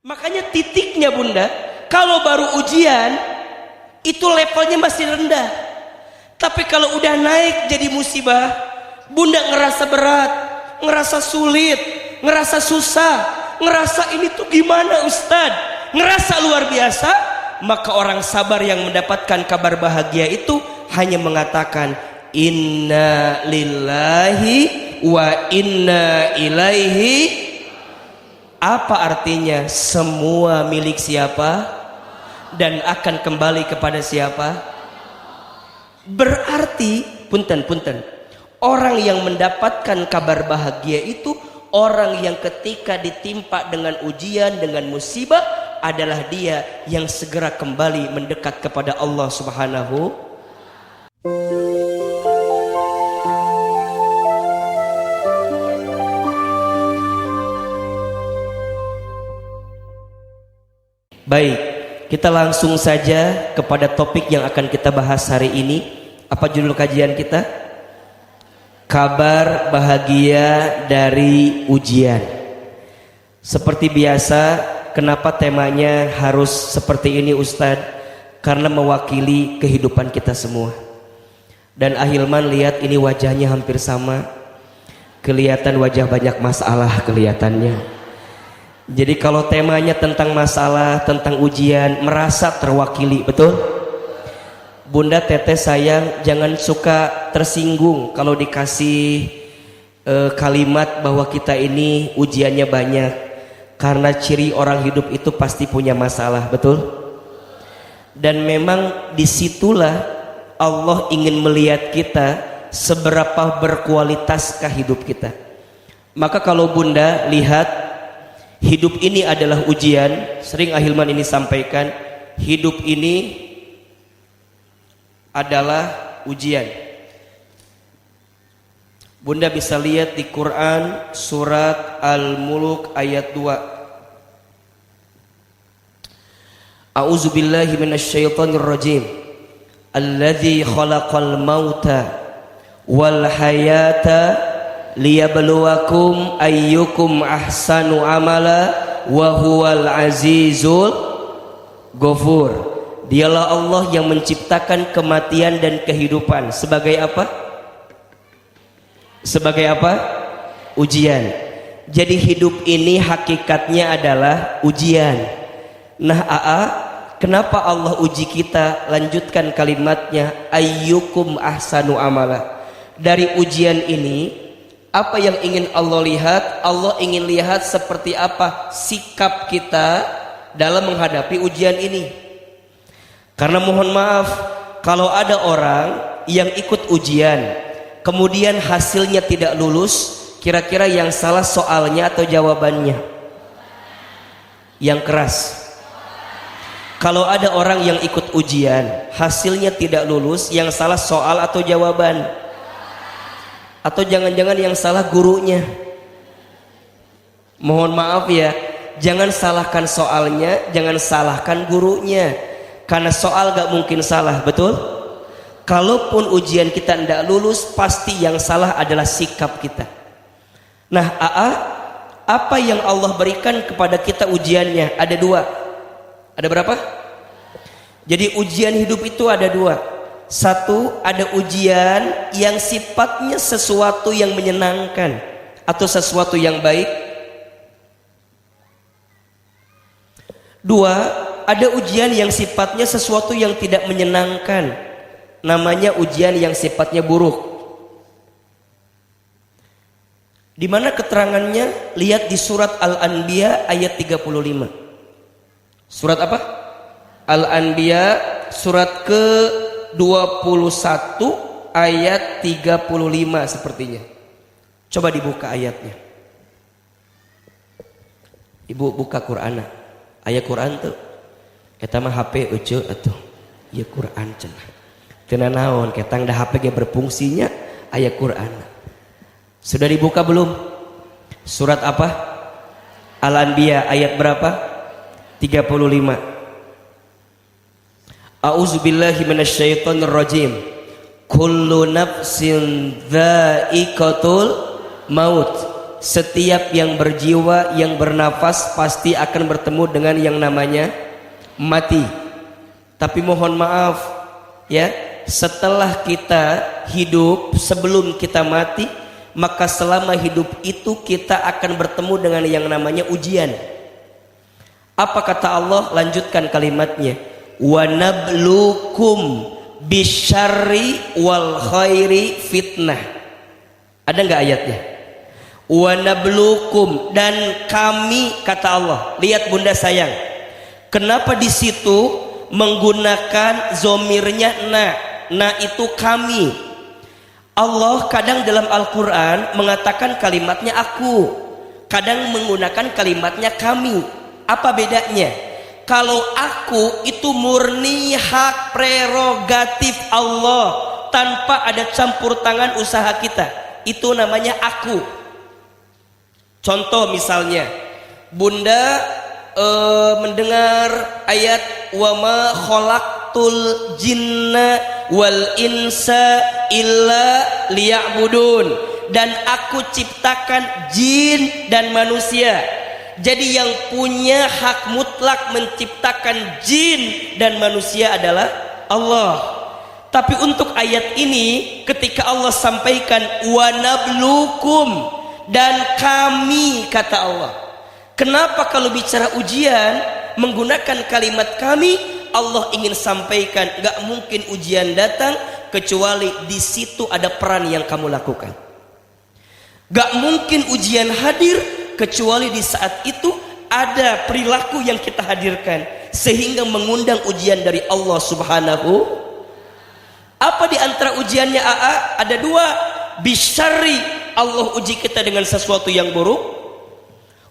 Makanya titiknya bunda, kalau baru ujian itu levelnya masih rendah. Tapi kalau udah naik jadi musibah, bunda ngerasa berat, ngerasa sulit, ngerasa susah, ngerasa ini tuh gimana Ustadz, ngerasa luar biasa. Maka orang sabar yang mendapatkan kabar bahagia itu hanya mengatakan inna lillahi wa inna ilaihi. Apa artinya? Semua milik siapa dan akan kembali kepada siapa? Berarti punten orang yang mendapatkan kabar bahagia itu orang yang ketika ditimpa dengan ujian, dengan musibah, adalah dia yang segera kembali mendekat kepada Allah Subhanahu. Baik, kita langsung saja kepada topik yang akan kita bahas hari ini. Apa judul kajian kita? Kabar bahagia dari ujian. Seperti biasa, kenapa temanya harus seperti ini Ustadz? Karena mewakili kehidupan kita semua. Dan Ahilman lihat ini wajahnya hampir sama. Kelihatan wajah banyak masalah kelihatannya. Jadi kalau temanya tentang masalah, tentang ujian, merasa terwakili, betul? Bunda Teteh sayang, jangan suka tersinggung kalau dikasih kalimat bahwa kita ini ujiannya banyak. Karena ciri orang hidup itu pasti punya masalah, betul? Dan memang disitulah Allah ingin melihat kita seberapa berkualitaskah hidup kita. Maka kalau Bunda lihat, hidup ini adalah ujian. Sering Ahilman ini sampaikan, hidup ini adalah ujian. Bunda bisa lihat di Quran surat Al-Mulk ayat 2. A'udzubillahi minasyaitonirrajim. Alladzi khalaqal mauta wal hayata liyabluwakum ayyukum ahsanu amala wa huwal azizul ghafur. Dialah Allah yang menciptakan kematian dan kehidupan sebagai apa? Sebagai apa? Ujian. Jadi hidup ini hakikatnya adalah ujian. Nah, kenapa Allah uji kita? Lanjutkan kalimatnya, ayyukum ahsanu amala. Dari ujian ini, apa yang ingin Allah lihat? Allah ingin lihat seperti apa sikap kita dalam menghadapi ujian ini. Karena mohon maaf, kalau ada orang yang ikut ujian, kemudian hasilnya tidak lulus, kira-kira yang salah soalnya atau jawabannya? Yang keras. Kalau ada orang yang ikut ujian, hasilnya tidak lulus, yang salah soal atau jawaban? Atau jangan-jangan yang salah gurunya? Mohon maaf ya, jangan salahkan soalnya, jangan salahkan gurunya. Karena soal gak mungkin salah, betul? Kalaupun ujian kita tidak lulus, pasti yang salah adalah sikap kita. Nah, apa yang Allah berikan kepada kita ujiannya? Ada dua. Ada berapa? Jadi ujian hidup itu ada dua. Satu, ada ujian yang sifatnya sesuatu yang menyenangkan atau sesuatu yang baik. Dua, ada ujian yang sifatnya sesuatu yang tidak menyenangkan. Namanya ujian yang sifatnya buruk. Di mana keterangannya? Lihat di surat Al-Anbiya ayat 35. Surat apa? Al-Anbiya surat ke-21 ayat 35 sepertinya. Coba dibuka ayatnya. Ibu buka Quran. Ayat Quran tuh eta mah HP euceul atuh. Ieu Quran cenah. Teu naon ketang da HP ge berfungsinya ayat Quran. Sudah dibuka belum? Surat apa? Al-Anbiya ayat berapa? 35. A'udzubillahi minasyaitonirrajim. Kullu nafsin dha'iqatul maut setiap yang berjiwa, yang bernafas pasti akan bertemu dengan yang namanya mati. Tapi mohon maaf ya, setelah kita hidup, sebelum kita mati, maka selama hidup itu kita akan bertemu dengan yang namanya ujian. Apa kata Allah? Lanjutkan kalimatnya, wa nablukum bisyarri wal khairi fitnah. Ada nggak ayatnya? Wa nablukum, dan kami, kata Allah. Lihat bunda sayang, kenapa di situ menggunakan zomirnya na itu kami. Allah kadang dalam Al-Quran mengatakan kalimatnya aku, kadang menggunakan kalimatnya kami. Apa bedanya? Kalau aku itu murni hak prerogatif Allah tanpa ada campur tangan usaha kita, itu namanya aku. Contoh misalnya, bunda mendengar ayat wa ma khalaqtul jinna wal insa illa liya'budun, dan aku ciptakan jin dan manusia. Jadi yang punya hak mutlak menciptakan jin dan manusia adalah Allah. Tapi untuk ayat ini ketika Allah sampaikan wa nablukum, dan kami, kata Allah. Kenapa kalau bicara ujian menggunakan kalimat kami? Allah ingin sampaikan gak mungkin ujian datang kecuali di situ ada peran yang kamu lakukan. Gak mungkin ujian hadir kecuali di saat itu ada perilaku yang kita hadirkan sehingga mengundang ujian dari Allah Subhanahu. Apa di antara ujiannya AA? Ada dua. Bisyarri, Allah uji kita dengan sesuatu yang buruk.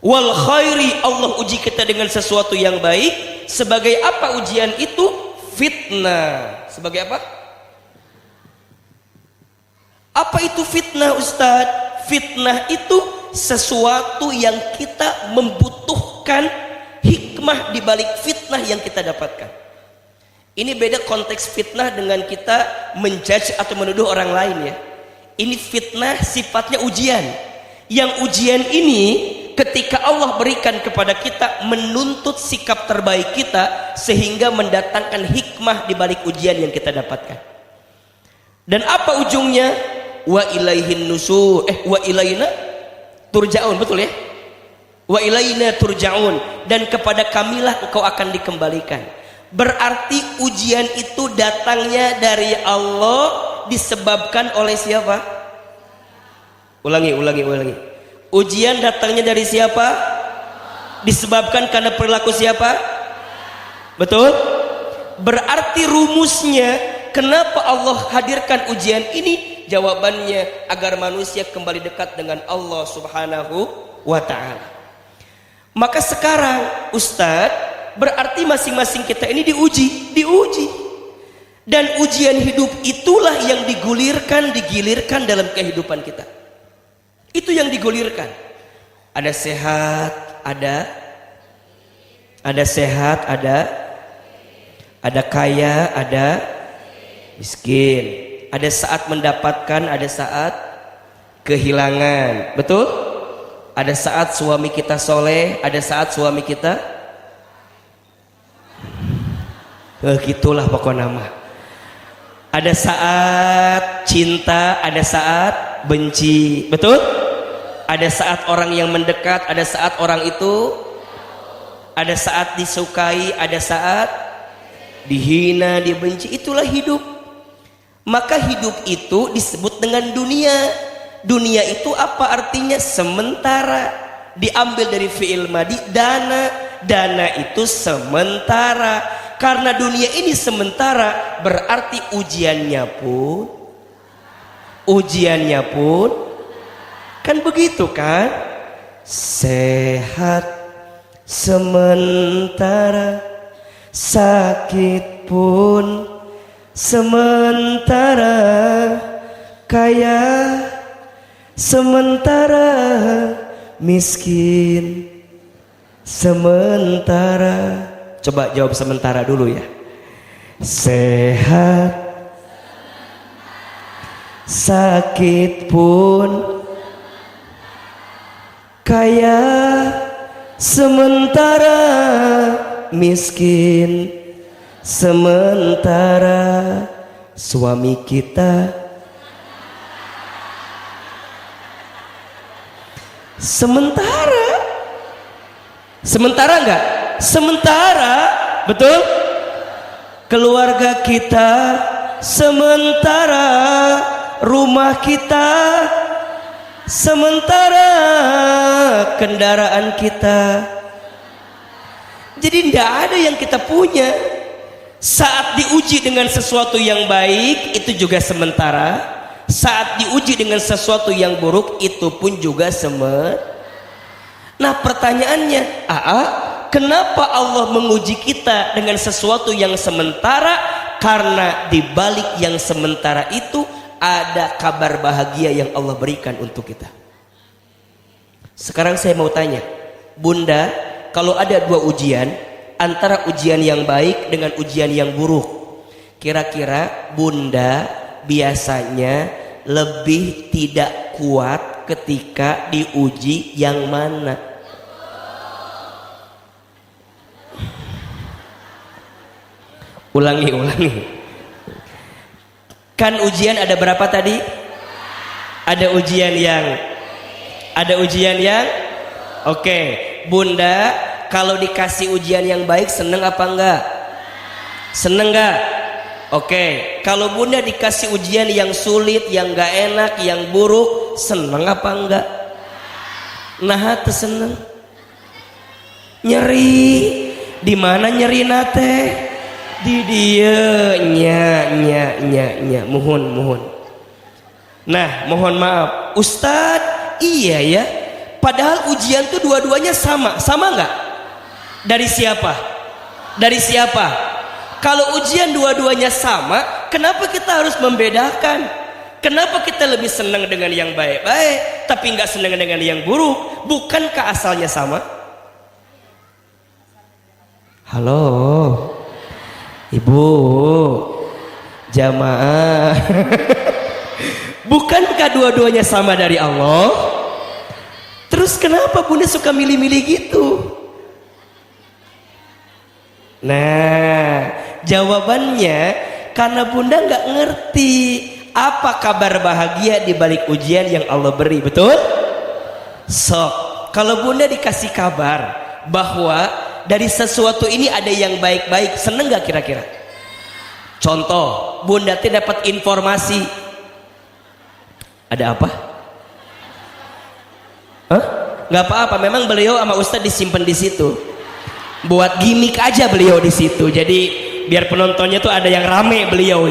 Wal khairi, Allah uji kita dengan sesuatu yang baik. Sebagai apa ujian itu? Fitnah. Sebagai apa? Apa itu fitnah, Ustadz? Fitnah itu sesuatu yang kita membutuhkan hikmah di balik fitnah yang kita dapatkan. Ini beda konteks fitnah dengan kita menjudge atau menuduh orang lain ya. Ini fitnah sifatnya ujian. Yang ujian ini ketika Allah berikan kepada kita menuntut sikap terbaik kita sehingga mendatangkan hikmah di balik ujian yang kita dapatkan. Dan apa ujungnya? Wa ilaihin nusur, wa ilaina turja'un, betul ya? Wa ilaina turja'un, dan kepada kamilah engkau akan dikembalikan. Berarti ujian itu datangnya dari Allah, disebabkan oleh siapa? Ulangi. Ujian datangnya dari siapa? Disebabkan karena perilaku siapa? Betul? Berarti rumusnya kenapa Allah hadirkan ujian ini? Jawabannya agar manusia kembali dekat dengan Allah Subhanahu wa ta'ala. Maka sekarang Ustadz, berarti masing-masing kita ini diuji. Dan ujian hidup itulah yang digilirkan dalam kehidupan kita. Itu yang digulirkan. Ada sehat, ada kaya, ada miskin. Ada saat mendapatkan, ada saat kehilangan. Betul? Ada saat suami kita soleh, ada saat suami kita gitulah pokok nama. Ada saat cinta, ada saat benci. Betul? Ada saat orang yang mendekat, ada saat orang itu, ada saat disukai, ada saat dihina, dibenci. Itulah hidup. Maka hidup itu disebut dengan dunia. Dunia itu apa artinya? Sementara. Diambil dari fi'il madi, dana. Dana itu sementara. Karena dunia ini sementara, berarti ujiannya pun kan begitu kan? Sehat sementara, sakit pun sementara, kaya sementara, miskin sementara. Coba jawab sementara dulu ya. Sehat sakit pun kaya sementara miskin, sementara suami kita sementara enggak? Sementara, betul? Keluarga kita sementara, rumah kita sementara, kendaraan kita. Jadi tidak ada yang kita punya. Saat diuji dengan sesuatu yang baik itu juga sementara, saat diuji dengan sesuatu yang buruk itu pun juga sementara. Nah pertanyaannya, kenapa Allah menguji kita dengan sesuatu yang sementara? Karena di balik yang sementara itu ada kabar bahagia yang Allah berikan untuk kita. Sekarang saya mau tanya, Bunda, kalau ada dua ujian, antara ujian yang baik dengan ujian yang buruk, kira-kira Bunda biasanya lebih tidak kuat ketika diuji yang mana? Ulangi. Kan ujian ada berapa tadi? Ada ujian yang oke. Bunda, kalau dikasih ujian yang baik seneng apa enggak? Seneng enggak? Oke. Kalau Bunda dikasih ujian yang sulit, yang enggak enak, yang buruk, seneng apa enggak? Nah, seneng. Nyeri. Di mana nyeri nate? Di dia nya. Mohon. Nah, mohon maaf, Ustadz, iya ya. Padahal ujian tuh dua-duanya sama nggak? Dari siapa? Kalau ujian dua-duanya sama, kenapa kita harus membedakan? Kenapa kita lebih senang dengan yang baik-baik, tapi nggak senang dengan yang buruk? Bukankah asalnya sama? Halo, Ibu, jamaah. Bukankah dua-duanya sama dari Allah? Terus kenapa Bunda suka milih-milih gitu? Nah, jawabannya karena Bunda nggak ngerti apa kabar bahagia di balik ujian yang Allah beri, betul? Sok, kalau Bunda dikasih kabar bahwa dari sesuatu ini ada yang baik-baik, seneng nggak kira-kira? Contoh, Bunda teh dapat informasi ada apa? Nggak apa-apa, memang beliau sama Ustadz disimpan di situ. Buat gimmick aja beliau di situ. Jadi biar penontonnya tuh ada yang rame beliau.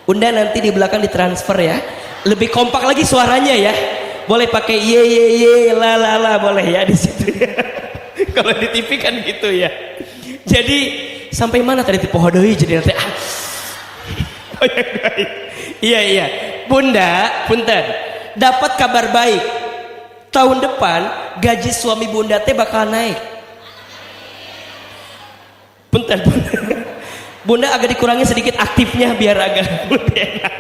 Bunda nanti di belakang ditransfer ya. Lebih kompak lagi suaranya ya. Boleh pakai ye la boleh ya di situ. Kalau di TV kan gitu ya. Jadi sampai mana tadi tipe hodoi jadi nanti oh yang baik. Iya. Bunda, punten. Dapat kabar baik. Tahun depan gaji suami Bunda teh bakal naik. Punten. Bunda agak dikurangi sedikit aktifnya biar agak lebih enak.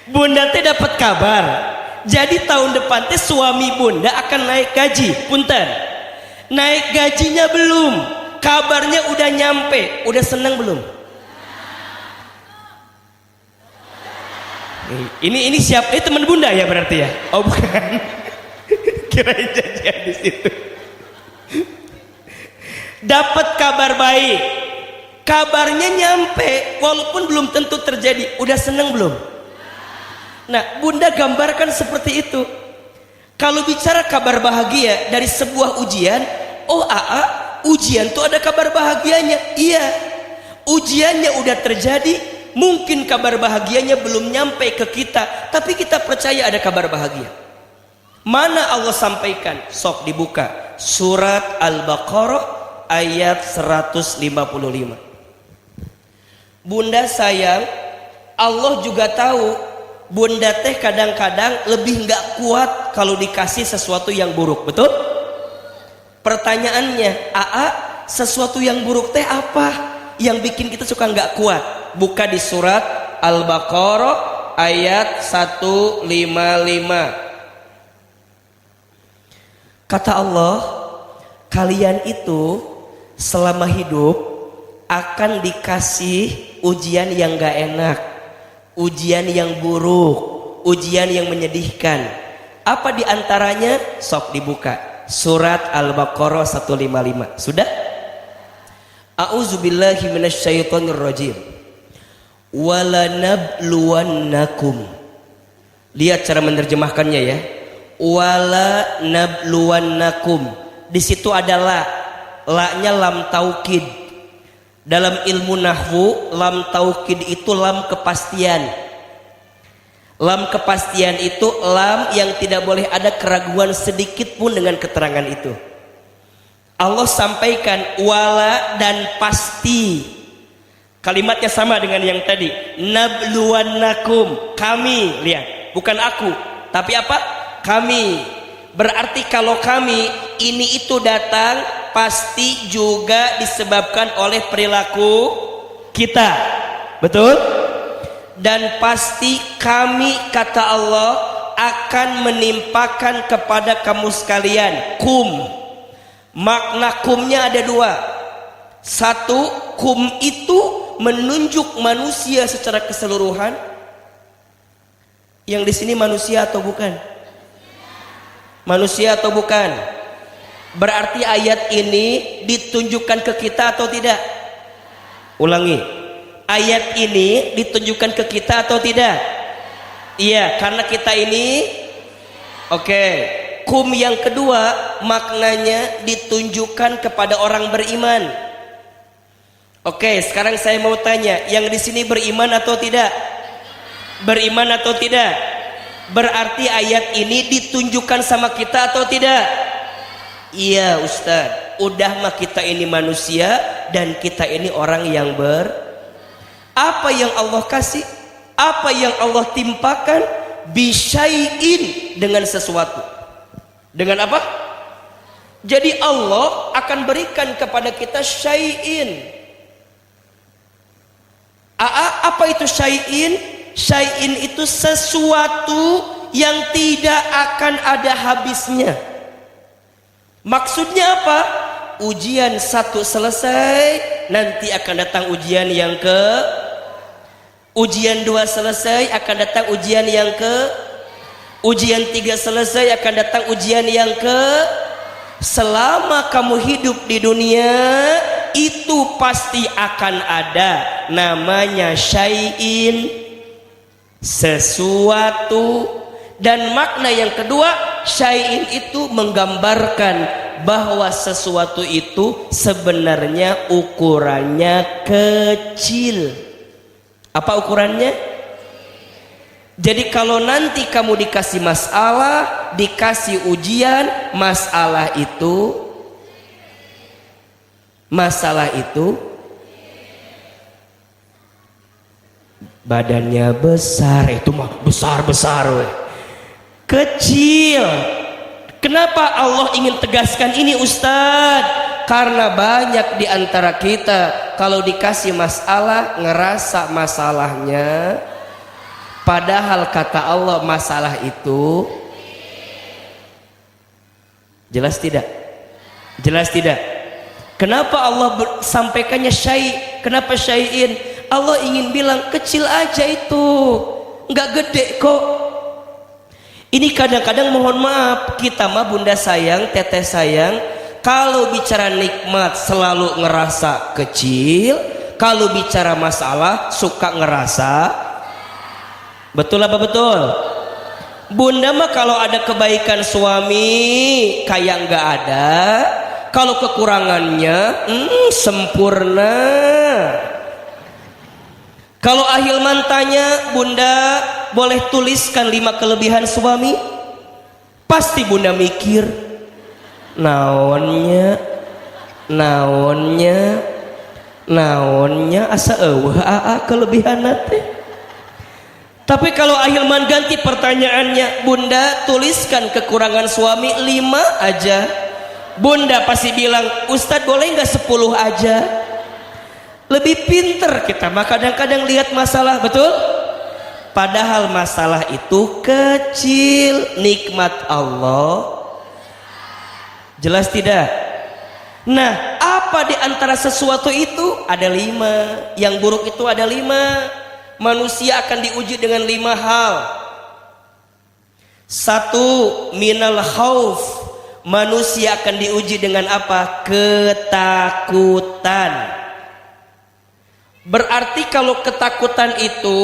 Bunda teh dapat kabar. Jadi tahun depan teh suami Bunda akan naik gaji. Punten. Naik gajinya belum. Kabarnya udah nyampe. Udah seneng belum? Ini siapa? Ini teman Bunda ya berarti ya? Oh bukan. Kirain janjian di situ. Dapat kabar baik, kabarnya nyampe walaupun belum tentu terjadi. Udah seneng belum? Nah, Bunda gambarkan seperti itu. Kalau bicara kabar bahagia dari sebuah ujian, ujian tuh ada kabar bahagianya. Iya, ujiannya udah terjadi, mungkin kabar bahagianya belum nyampe ke kita, tapi kita percaya ada kabar bahagia. Mana Allah sampaikan? Sok dibuka surat Al-Baqarah ayat 155. Bunda sayang, Allah juga tahu Bunda teh kadang-kadang lebih nggak kuat kalau dikasih sesuatu yang buruk, betul? Pertanyaannya, sesuatu yang buruk teh apa yang bikin kita suka nggak kuat? Buka di surat Al-Baqarah ayat 155. Kata Allah, kalian itu selama hidup akan dikasih ujian yang gak enak, ujian yang buruk, ujian yang menyedihkan. Apa diantaranya? Sok dibuka surat Al-Baqarah 155. Sudah? A'udzubillahi minasyaitonirrajim. Walanabluwannakum. Lihat cara menerjemahkannya ya. Walanabluwannakum. Di situ ada la. La-nya lam taukid. Dalam ilmu nahwu, lam taukid itu lam kepastian. Lam kepastian itu lam yang tidak boleh ada keraguan sedikit pun dengan keterangan itu. Allah sampaikan wala dan pasti. Kalimatnya sama dengan yang tadi. Nabluwannakum. Kami, lihat, bukan aku, tapi apa? Kami. Berarti kalau kami ini itu datang pasti juga disebabkan oleh perilaku kita. Betul? Dan pasti kami, kata Allah, akan menimpakan kepada kamu sekalian kum. Makna kumnya ada dua. Satu, kum itu menunjuk manusia secara keseluruhan. Yang di sini manusia atau bukan? Manusia atau bukan? Berarti ayat ini ditunjukkan ke kita atau tidak? Ulangi. Ayat ini ditunjukkan ke kita atau tidak? Iya, karena kita ini oke. Kum yang kedua maknanya ditunjukkan kepada orang beriman. Oke, sekarang saya mau tanya, yang di sini beriman atau tidak? Beriman atau tidak? Berarti ayat ini ditunjukkan sama kita atau tidak? Iya Ustaz, udah mah kita ini manusia dan kita ini orang yang apa yang Allah kasih? Apa yang Allah timpakan? Bisyai'in, dengan sesuatu. Dengan apa? Jadi Allah akan berikan kepada kita syai'in. Apa itu syai'in? Syai'in itu sesuatu yang tidak akan ada habisnya. Maksudnya apa? Ujian satu selesai, nanti akan datang ujian yang ujian dua selesai, akan datang ujian yang ujian tiga selesai, akan datang ujian yang selama kamu hidup di dunia itu pasti akan ada namanya syai'in, sesuatu. Dan makna yang kedua, syai'in itu menggambarkan bahwa sesuatu itu sebenarnya ukurannya kecil. Apa ukurannya? Jadi kalau nanti kamu dikasih masalah, dikasih ujian, masalah itu badannya besar, itu mah besar-besar weh. Kecil. Kenapa Allah ingin tegaskan ini Ustadz? Karena banyak di antara kita kalau dikasih masalah ngerasa masalahnya, padahal kata Allah masalah itu jelas tidak? Jelas tidak? Kenapa Allah sampaikannya syai'? Kenapa syai'in? Allah ingin bilang kecil aja itu, nggak gede kok. Ini kadang-kadang mohon maaf, kita mah bunda sayang, teteh sayang, kalau bicara nikmat selalu ngerasa kecil, kalau bicara masalah suka ngerasa. Betul apa betul? Bunda mah kalau ada kebaikan suami kayak nggak ada, kalau kekurangannya sempurna. Kalau ahilman tanya, bunda boleh tuliskan 5 kelebihan suami? Pasti bunda mikir, naonnya asa eueuh kelebihan teh. Tapi kalau ahilman ganti pertanyaannya, bunda tuliskan kekurangan suami 5 aja. Bunda pasti bilang, Ustadz boleh nggak 10 aja? Lebih pinter kita mah kadang-kadang lihat masalah, betul? Padahal masalah itu kecil, nikmat Allah Jelas tidak? Nah, apa di antara sesuatu itu? Ada 5. Yang buruk itu ada 5. Manusia akan diuji dengan 5 hal. 1, minal khauf. Manusia akan diuji dengan apa? Ketakutan. Berarti kalau ketakutan itu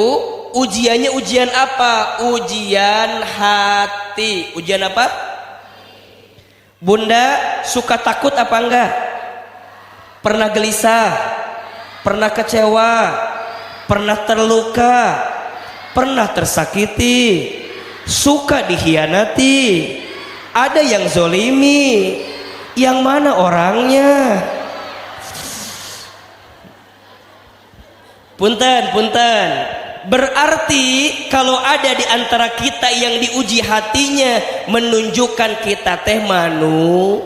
ujiannya ujian apa? Ujian hati. Ujian apa? Bunda suka takut apa enggak? Pernah gelisah? Pernah kecewa? Pernah terluka? Pernah tersakiti? Suka dikhianati? Ada yang zolimi? Yang mana orangnya? Punten. Berarti kalau ada di antara kita yang diuji hatinya, menunjukkan kita teh manu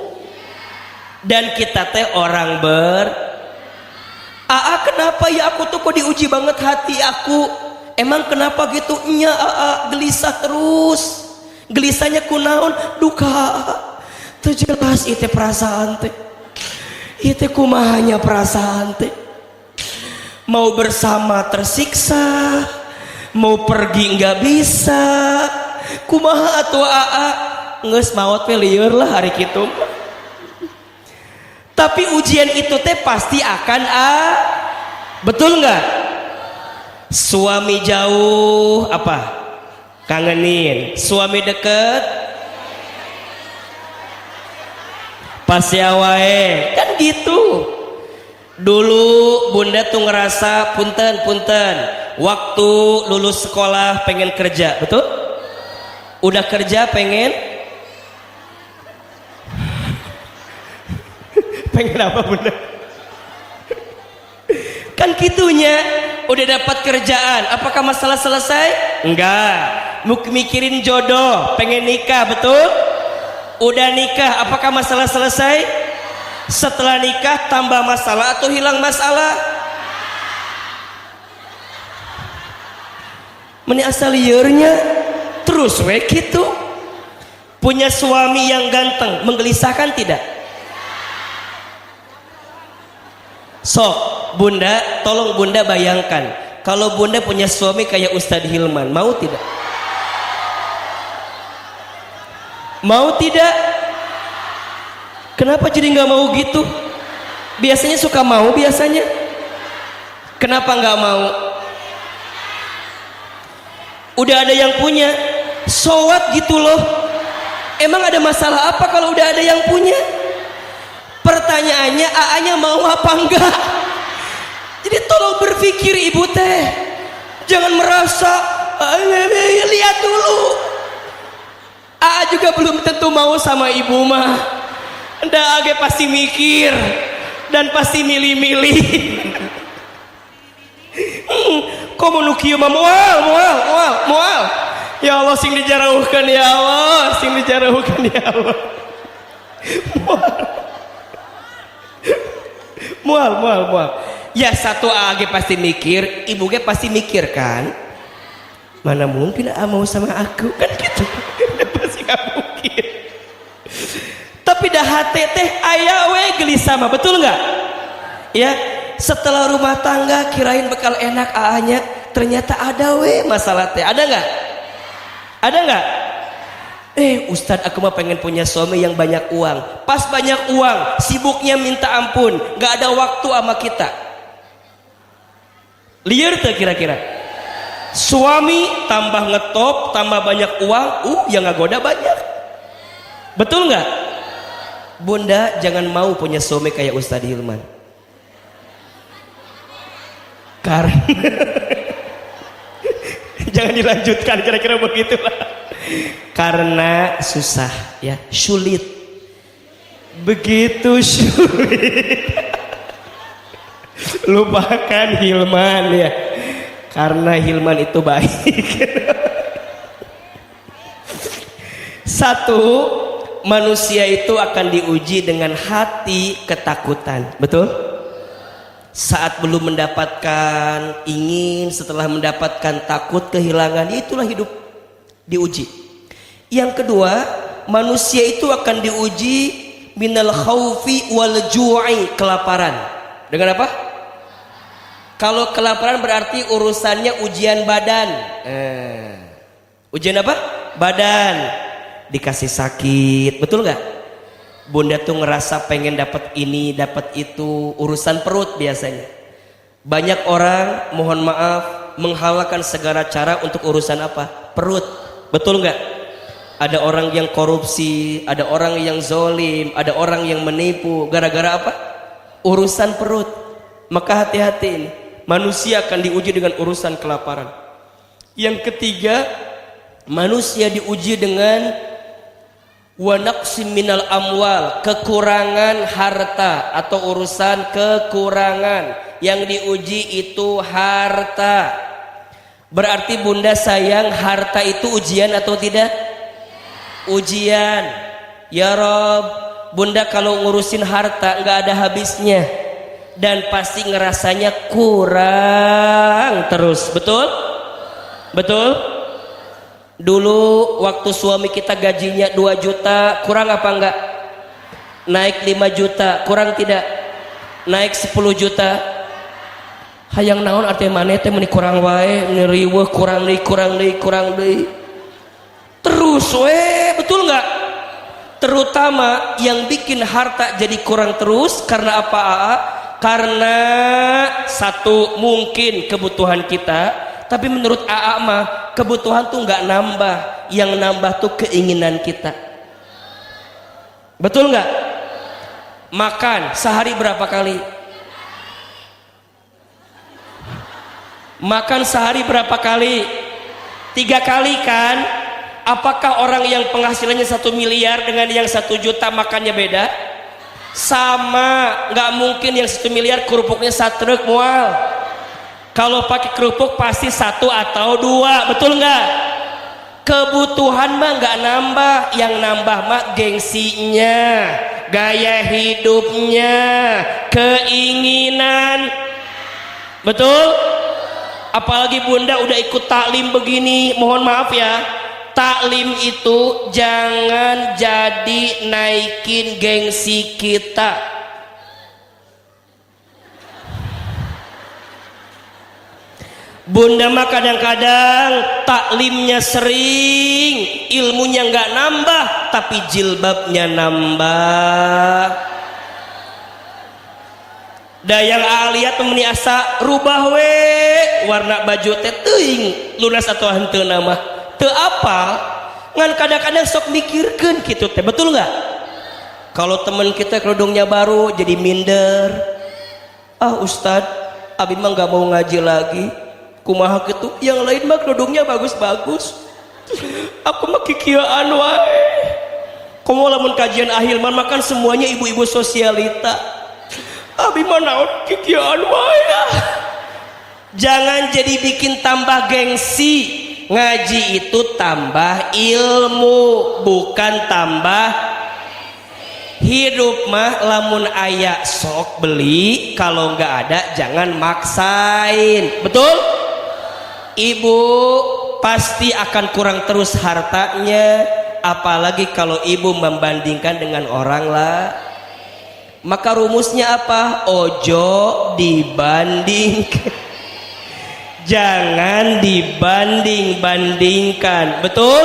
dan kita teh orang kenapa ya aku tuh kok diuji banget hati aku? Emang kenapa gitu? Nya gelisah terus. Gelisahnya kunaon? Duka. Teu jelas itu perasaan teh. Itu kumahanya perasaan teh. Mau bersama tersiksa, mau pergi nggak bisa. Kumaha atuh geus maot we lieur lah hari kitu. Tapi ujian itu teh pasti akan betul nggak? Suami jauh apa? Kangenin. Suami deket pasya wae. Kan gitu. Dulu bunda tuh ngerasa punten waktu lulus sekolah pengen kerja, betul? Udah kerja pengen apa bunda? Kan gitunya, udah dapat kerjaan, apakah masalah selesai? Enggak. Mikirin jodoh, pengen nikah, betul? Udah nikah, apakah masalah selesai? Setelah nikah tambah masalah atau hilang masalah? Meni asal liurnya terus we gitu. Punya suami yang ganteng menggelisahkan tidak? Sok bunda, tolong bunda bayangkan kalau bunda punya suami kayak Ustadz Hilman, mau tidak? Mau tidak? Kenapa jadi nggak mau gitu? Biasanya suka mau biasanya. Kenapa nggak mau? Udah ada yang punya, so what gitu loh. Emang ada masalah apa kalau udah ada yang punya? Pertanyaannya AA-nya mau apa enggak? Jadi tolong berpikir ibu teh. Jangan merasa lihat dulu. AA juga belum tentu mau sama ibu mah. Nda age pasti mikir dan pasti milih-milih. Komo nu kieu mah moal. Ya Allah sing dijarauhkeun ya Allah, sing dijarauhkeun ya Allah. Moal. Ya satu age pasti mikir, ibu ge pasti mikir kan. Mana mungkin mau sama aku kan gitu. Pasti gak mungkin. Tapi dah hati teh aya we gelisah mah, betul nggak? Ya, setelah rumah tangga kirain bakal enak nya, ternyata ada we masalah teh. Ada nggak? Ada nggak? Ustadz aku mah pengen punya suami yang banyak uang. Pas banyak uang, sibuknya minta ampun, nggak ada waktu sama kita. Liar tuh kira-kira. Suami tambah ngetop, tambah banyak uang, yang ngagoda banyak. Betul nggak? Bunda jangan mau punya suami kayak Ustadz Hilman. Karena jangan dilanjutkan kira-kira begitulah. Karena susah ya, sulit. Begitu sulit. Lupakan Hilman ya. Karena Hilman itu baik. Satu, manusia itu akan diuji dengan hati ketakutan, betul? Saat belum mendapatkan ingin, setelah mendapatkan takut kehilangan, itulah hidup diuji. Yang kedua, manusia itu akan diuji minal khaufi wal ju'i, kelaparan. Dengan apa? Kalau kelaparan berarti urusannya ujian badan. Ujian apa? Badan. Dikasih sakit, betul nggak? Bunda tuh ngerasa pengen dapat ini, dapat itu, urusan perut biasanya. Banyak orang, mohon maaf, menghalalkan segala cara untuk urusan apa? Perut, betul nggak? Ada orang yang korupsi, ada orang yang zolim, ada orang yang menipu, gara-gara apa? Urusan perut. Maka hati-hati ini, manusia akan diuji dengan urusan kelaparan. Yang ketiga, manusia diuji dengan wa naqsim minal amwal, kekurangan harta atau urusan kekurangan. Yang diuji itu harta. Berarti bunda sayang harta itu ujian atau tidak? Ujian. Ya Rob, bunda kalau ngurusin harta nggak ada habisnya dan pasti ngerasanya kurang terus, betul? Betul? Dulu waktu suami kita gajinya 2 juta, kurang apa enggak? Naik 5 juta, kurang tidak? Naik 10 juta. Hayang naon artinya maneh teh meni kurang wae, meni riweuh kurang deui. Terus we, betul enggak? Terutama yang bikin harta jadi kurang terus karena apa? Karena satu, mungkin kebutuhan kita, tapi menurut AA mah kebutuhan tuh nggak nambah, yang nambah tuh keinginan kita. Betul nggak? Makan sehari berapa kali? Makan sehari berapa kali? 3 kali kan? Apakah orang yang penghasilannya 1 miliar dengan yang 1 juta makannya beda? Sama, nggak mungkin yang 1 miliar kerupuknya 1 truk mual. Kalau pakai kerupuk pasti 1 atau 2, betul nggak? Kebutuhan mah nggak nambah, yang nambah mah gengsinya, gaya hidupnya, keinginan, betul? Apalagi bunda udah ikut taklim begini, mohon maaf ya, taklim itu jangan jadi naikin gengsi kita. Bunda mah kadang-kadang taklimnya sering, ilmunya nggak nambah, tapi jilbabnya nambah. Dayang lihat memeni asa rubah we warna baju teh teuing lunas atau henteu nama teu apal ngan kadang-kadang sok mikirkeun kitu teh, betul nggak? Kalau teman kita kerudungnya baru jadi minder, Ustad abi mah nggak mau ngaji lagi, kumaha gitu, yang lain mah kerudungnya bagus-bagus, aku mah kikieuan wae. Komo lamun kajian akhir mah makan semuanya ibu-ibu sosialita, abi mah naon kikieuan wae. Jangan jadi bikin tambah gengsi. Ngaji itu tambah ilmu, bukan tambah hidup. Mah lamun aya sok beli, kalau nggak ada jangan maksain, betul? Ibu pasti akan kurang terus hartanya, apalagi kalau ibu membandingkan dengan orang lah. Maka rumusnya apa? Ojo dibandingkan, jangan dibanding-bandingkan, betul?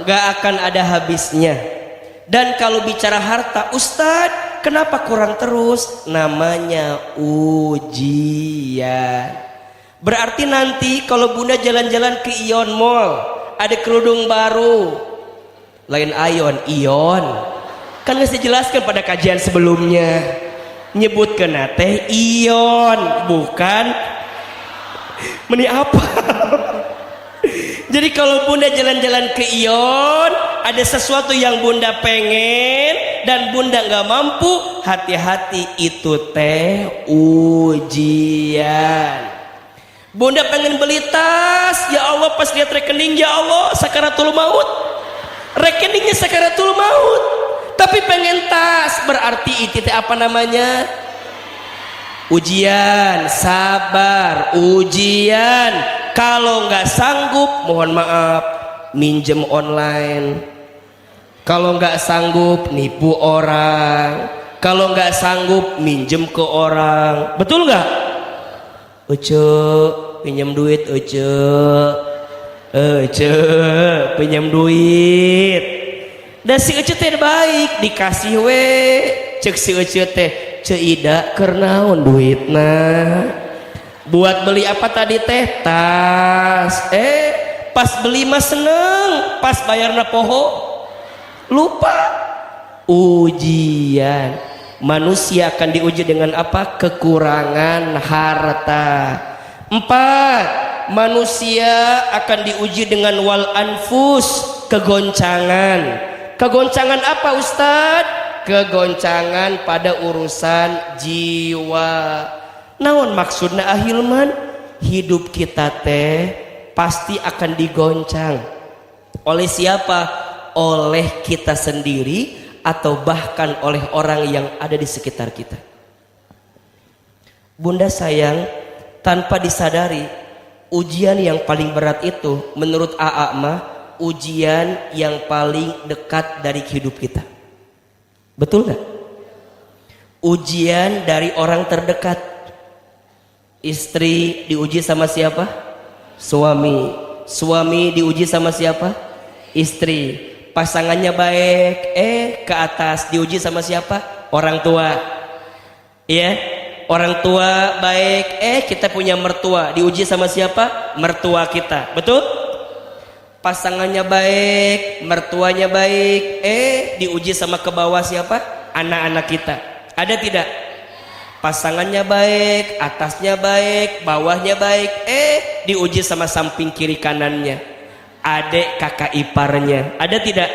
Gak akan ada habisnya. Dan kalau bicara harta, Ustadz kenapa kurang terus? Namanya ujian. Berarti nanti kalau bunda jalan-jalan ke Ion Mall, ada kerudung baru, lain Ion, kan harus dijelaskan pada kajian sebelumnya, nyebutkeun teh Ion, bukan meni apa. Jadi kalau bunda jalan-jalan ke Ion, ada sesuatu yang bunda pengen dan bunda nggak mampu, hati-hati, itu teh ujian. Bunda pengen beli tas, ya Allah, pas lihat rekening, ya Allah, sakaratul maut, rekeningnya sakaratul maut, tapi pengen tas, berarti itu apa namanya? Ujian. Sabar, ujian. Kalau nggak sanggup, mohon maaf, minjem online. Kalau nggak sanggup nipu orang, kalau nggak sanggup minjem ke orang, betul nggak? Uce pinjam duit, Uce pinjam duit. Dan si Uce teh baik, dikasih we, cek si Uce teh ceida kernaon duitna. Buat beli apa tadi teh? Tas. Pas beli mah seneng, pas bayarna poho lupa. Ujian manusia akan diuji dengan apa? Kekurangan harta. 4, manusia akan diuji dengan wal anfus, kegoncangan. Kegoncangan apa Ustadz? Kegoncangan pada urusan jiwa. Naon maksudna ahilman? Hidup kita teh pasti akan digoncang. Oleh siapa? Oleh kita sendiri atau bahkan oleh orang yang ada di sekitar kita. Bunda sayang, tanpa disadari ujian yang paling berat itu menurut AA mah ujian yang paling dekat dari hidup kita. Betul gak? Ujian dari orang terdekat. Istri diuji sama siapa? Suami. Suami diuji sama siapa? Istri. Pasangannya baik, ke atas diuji sama siapa? Orang tua. Iya, orang tua baik, kita punya mertua, diuji sama siapa? Mertua kita. Betul? Pasangannya baik, mertuanya baik, diuji sama ke bawah siapa? Anak-anak kita. Ada tidak? Pasangannya baik, atasnya baik, bawahnya baik, diuji sama samping kiri kanannya. Adik kakak iparnya. Ada tidak?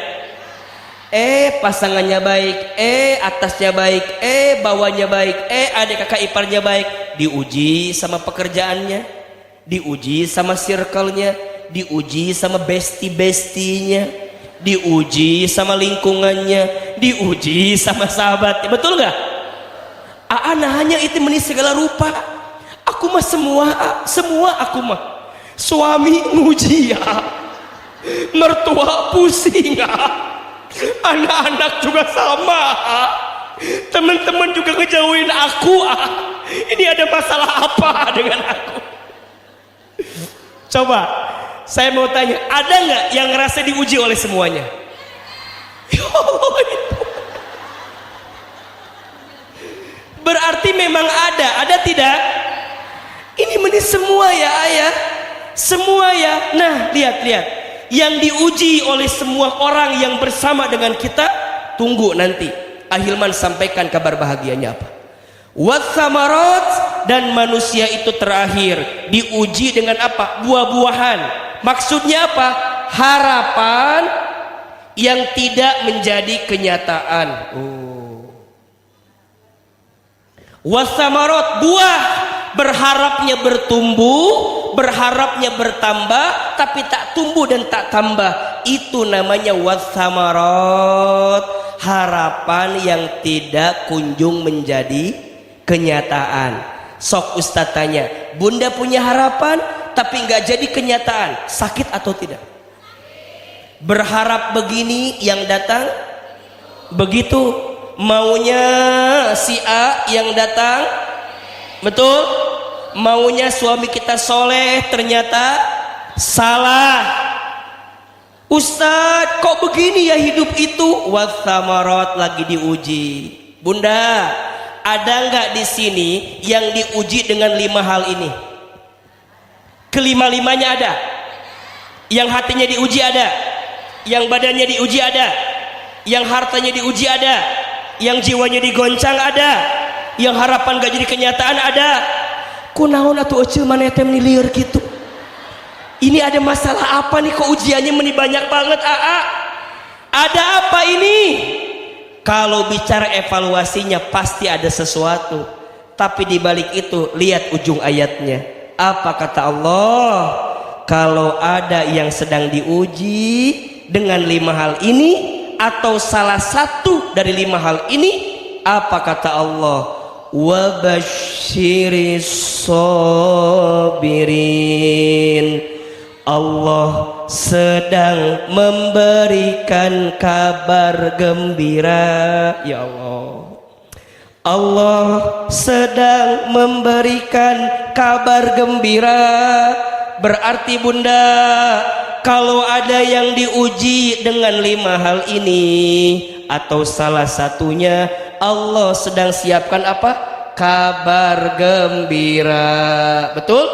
Pasangannya baik, atasnya baik, bawahnya baik, adik kakak iparnya baik. Diuji sama pekerjaannya, diuji sama circle-nya, diuji sama bestie-bestinya, diuji sama lingkungannya, diuji sama sahabatnya. Betul gak? Hanya itu meni segala rupa. Aku mah semua aku mah. Suami nguji ya, mertua pusing ya, anak-anak juga sama, teman-teman juga ngejauhin aku. Ini ada masalah apa dengan aku? Coba saya mau tanya, ada nggak yang ngerasa diuji oleh semuanya? Berarti memang ada tidak? Ini meni semua ya ayah, semua ya. Nah lihat, yang diuji oleh semua orang yang bersama dengan kita, tunggu nanti Ahilman sampaikan kabar bahagianya apa. Watsamarat, dan manusia itu terakhir diuji dengan apa? Buah-buahan. Maksudnya apa? Harapan yang tidak menjadi kenyataan. Watsamarat, buah, berharapnya bertumbuh, berharapnya bertambah, tapi tak tumbuh dan tak tambah. Itu namanya watsamarat, harapan yang tidak kunjung menjadi kenyataan. Sok Ustaz tanya, Bunda punya harapan tapi nggak jadi kenyataan, sakit atau tidak? Berharap begini, yang datang begitu. Maunya si A, yang datang betul. Maunya suami kita soleh, ternyata salah. Ustadz, kok begini ya hidup itu? Watsamarat, lagi diuji. Bunda, ada nggak di sini yang diuji dengan 5 hal ini? Kelima-limanya ada. Yang hatinya diuji ada, yang badannya diuji ada, yang hartanya diuji ada, yang jiwanya digoncang ada, yang harapan gak jadi kenyataan ada. Kunaon atuh ece maneh teh lieur gitu. Ini ada masalah apa nih, kok ujiannya meni banyak banget? Ada apa ini? Kalau bicara evaluasinya pasti ada sesuatu, tapi di balik itu lihat ujung ayatnya. Apa kata Allah? Kalau ada yang sedang diuji dengan 5 hal ini atau salah satu dari 5 hal ini, apa kata Allah? Wabashiris sabirin. Allah sedang memberikan kabar gembira. Ya Allah, Allah sedang memberikan kabar gembira. Berarti bunda, kalau ada yang diuji dengan 5 hal ini atau salah satunya, Allah sedang siapkan apa? Kabar gembira. Betul?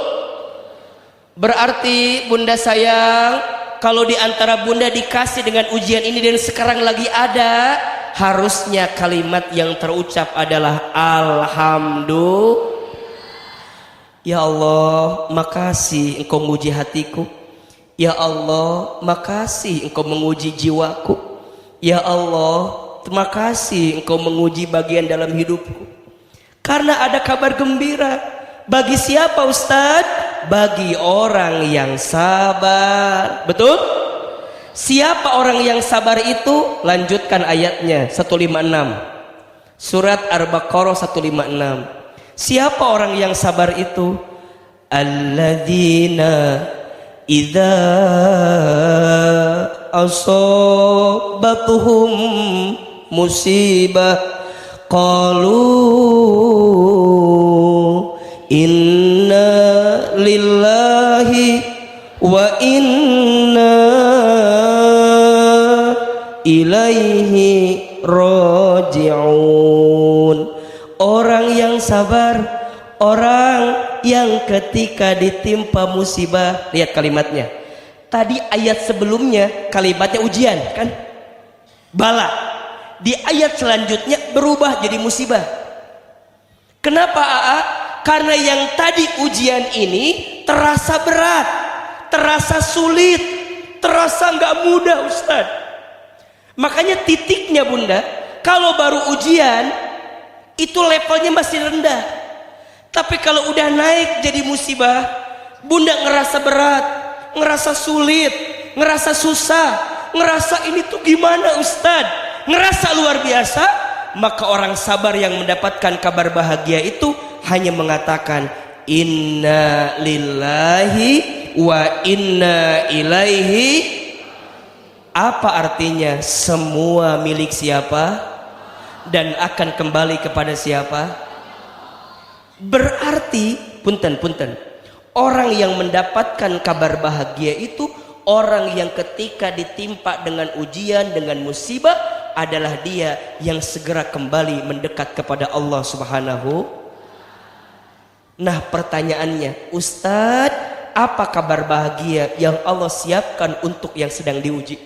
Berarti bunda sayang, kalau di antara bunda dikasih dengan ujian ini dan sekarang lagi ada, harusnya kalimat yang terucap adalah alhamdulillah. Ya Allah, makasih Engkau menguji hatiku. Ya Allah, makasih Engkau menguji jiwaku. Ya Allah, terima kasih Engkau menguji bagian dalam hidupku. Karena ada kabar gembira. Bagi siapa Ustaz? Bagi orang yang sabar. Betul? Siapa orang yang sabar itu? Lanjutkan ayatnya 156. Surat Al-Baqarah 156. Siapa orang yang sabar itu? Alladzina idza asabatuhum musibah qalu inna lillahi wa inna ilaihi raji'un. Orang yang sabar, orang yang ketika ditimpa musibah, lihat kalimatnya. Tadi ayat sebelumnya kalimatnya ujian kan? Bala. Di ayat selanjutnya berubah jadi musibah. Kenapa AA? Karena yang tadi ujian ini terasa berat, terasa sulit, terasa nggak mudah Ustaz. Makanya titiknya bunda, kalau baru ujian itu levelnya masih rendah. Tapi kalau udah naik jadi musibah, bunda ngerasa berat, ngerasa sulit, ngerasa susah, ngerasa ini tuh gimana Ustaz, ngerasa luar biasa. Maka orang sabar yang mendapatkan kabar bahagia itu hanya mengatakan inna lillahi wa inna ilaihi. Apa artinya? Semua milik siapa? Dan akan kembali kepada siapa? Berarti punten orang yang mendapatkan kabar bahagia itu orang yang ketika ditimpa dengan ujian, dengan musibah, adalah dia yang segera kembali mendekat kepada Allah Subhanahu. Nah pertanyaannya, Ustadz, apa kabar bahagia yang Allah siapkan untuk yang sedang diuji?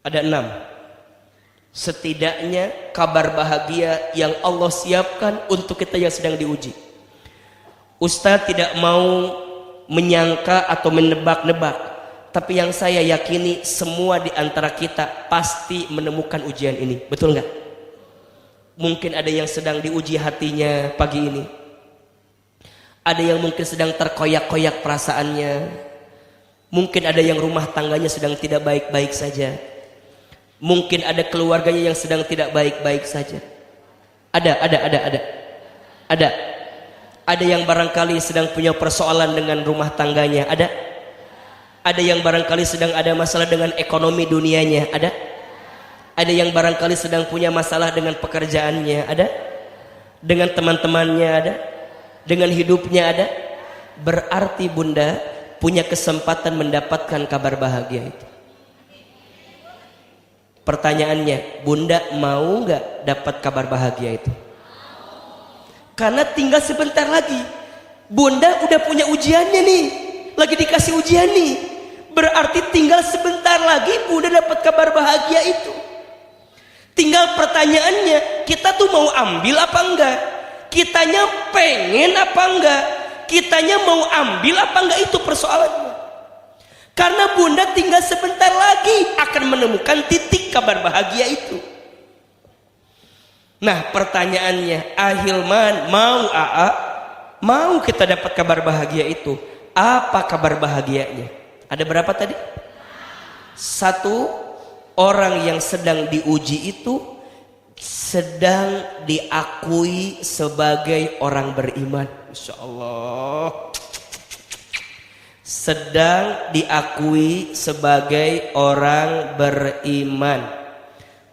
Ada 6. Setidaknya kabar bahagia yang Allah siapkan untuk kita yang sedang diuji. Ustadz tidak mau menyangka atau menebak-nebak, tapi yang saya yakini semua di antara kita pasti menemukan ujian ini. Betul nggak? Mungkin ada yang sedang diuji hatinya pagi ini. Ada yang mungkin sedang terkoyak-koyak perasaannya. Mungkin ada yang rumah tangganya sedang tidak baik-baik saja. Mungkin ada keluarganya yang sedang tidak baik-baik saja. Ada. Ada yang barangkali sedang punya persoalan dengan rumah tangganya. Ada yang barangkali sedang ada masalah dengan ekonomi dunianya. Ada yang barangkali sedang punya masalah dengan pekerjaannya. Dengan teman-temannya ada. Dengan hidupnya ada. Berarti bunda punya kesempatan mendapatkan kabar bahagia itu. Pertanyaannya, bunda mau nggak dapat kabar bahagia itu? Karena tinggal sebentar lagi. Bunda udah punya ujiannya nih, lagi dikasih ujian nih. Berarti tinggal sebentar lagi bunda dapat kabar bahagia itu. Tinggal pertanyaannya, kita tuh mau ambil apa enggak? Kitanya pengen apa enggak? Kitanya mau ambil apa enggak, itu persoalannya. Karena bunda tinggal sebentar lagi akan menemukan titik kabar bahagia itu. Nah pertanyaannya, Ahilman, mau AA? Mau kita dapat kabar bahagia itu? Apa kabar bahagianya? Ada berapa tadi? 1, orang yang sedang diuji itu sedang diakui sebagai orang beriman. Insya Allah. sedang diakui sebagai orang beriman.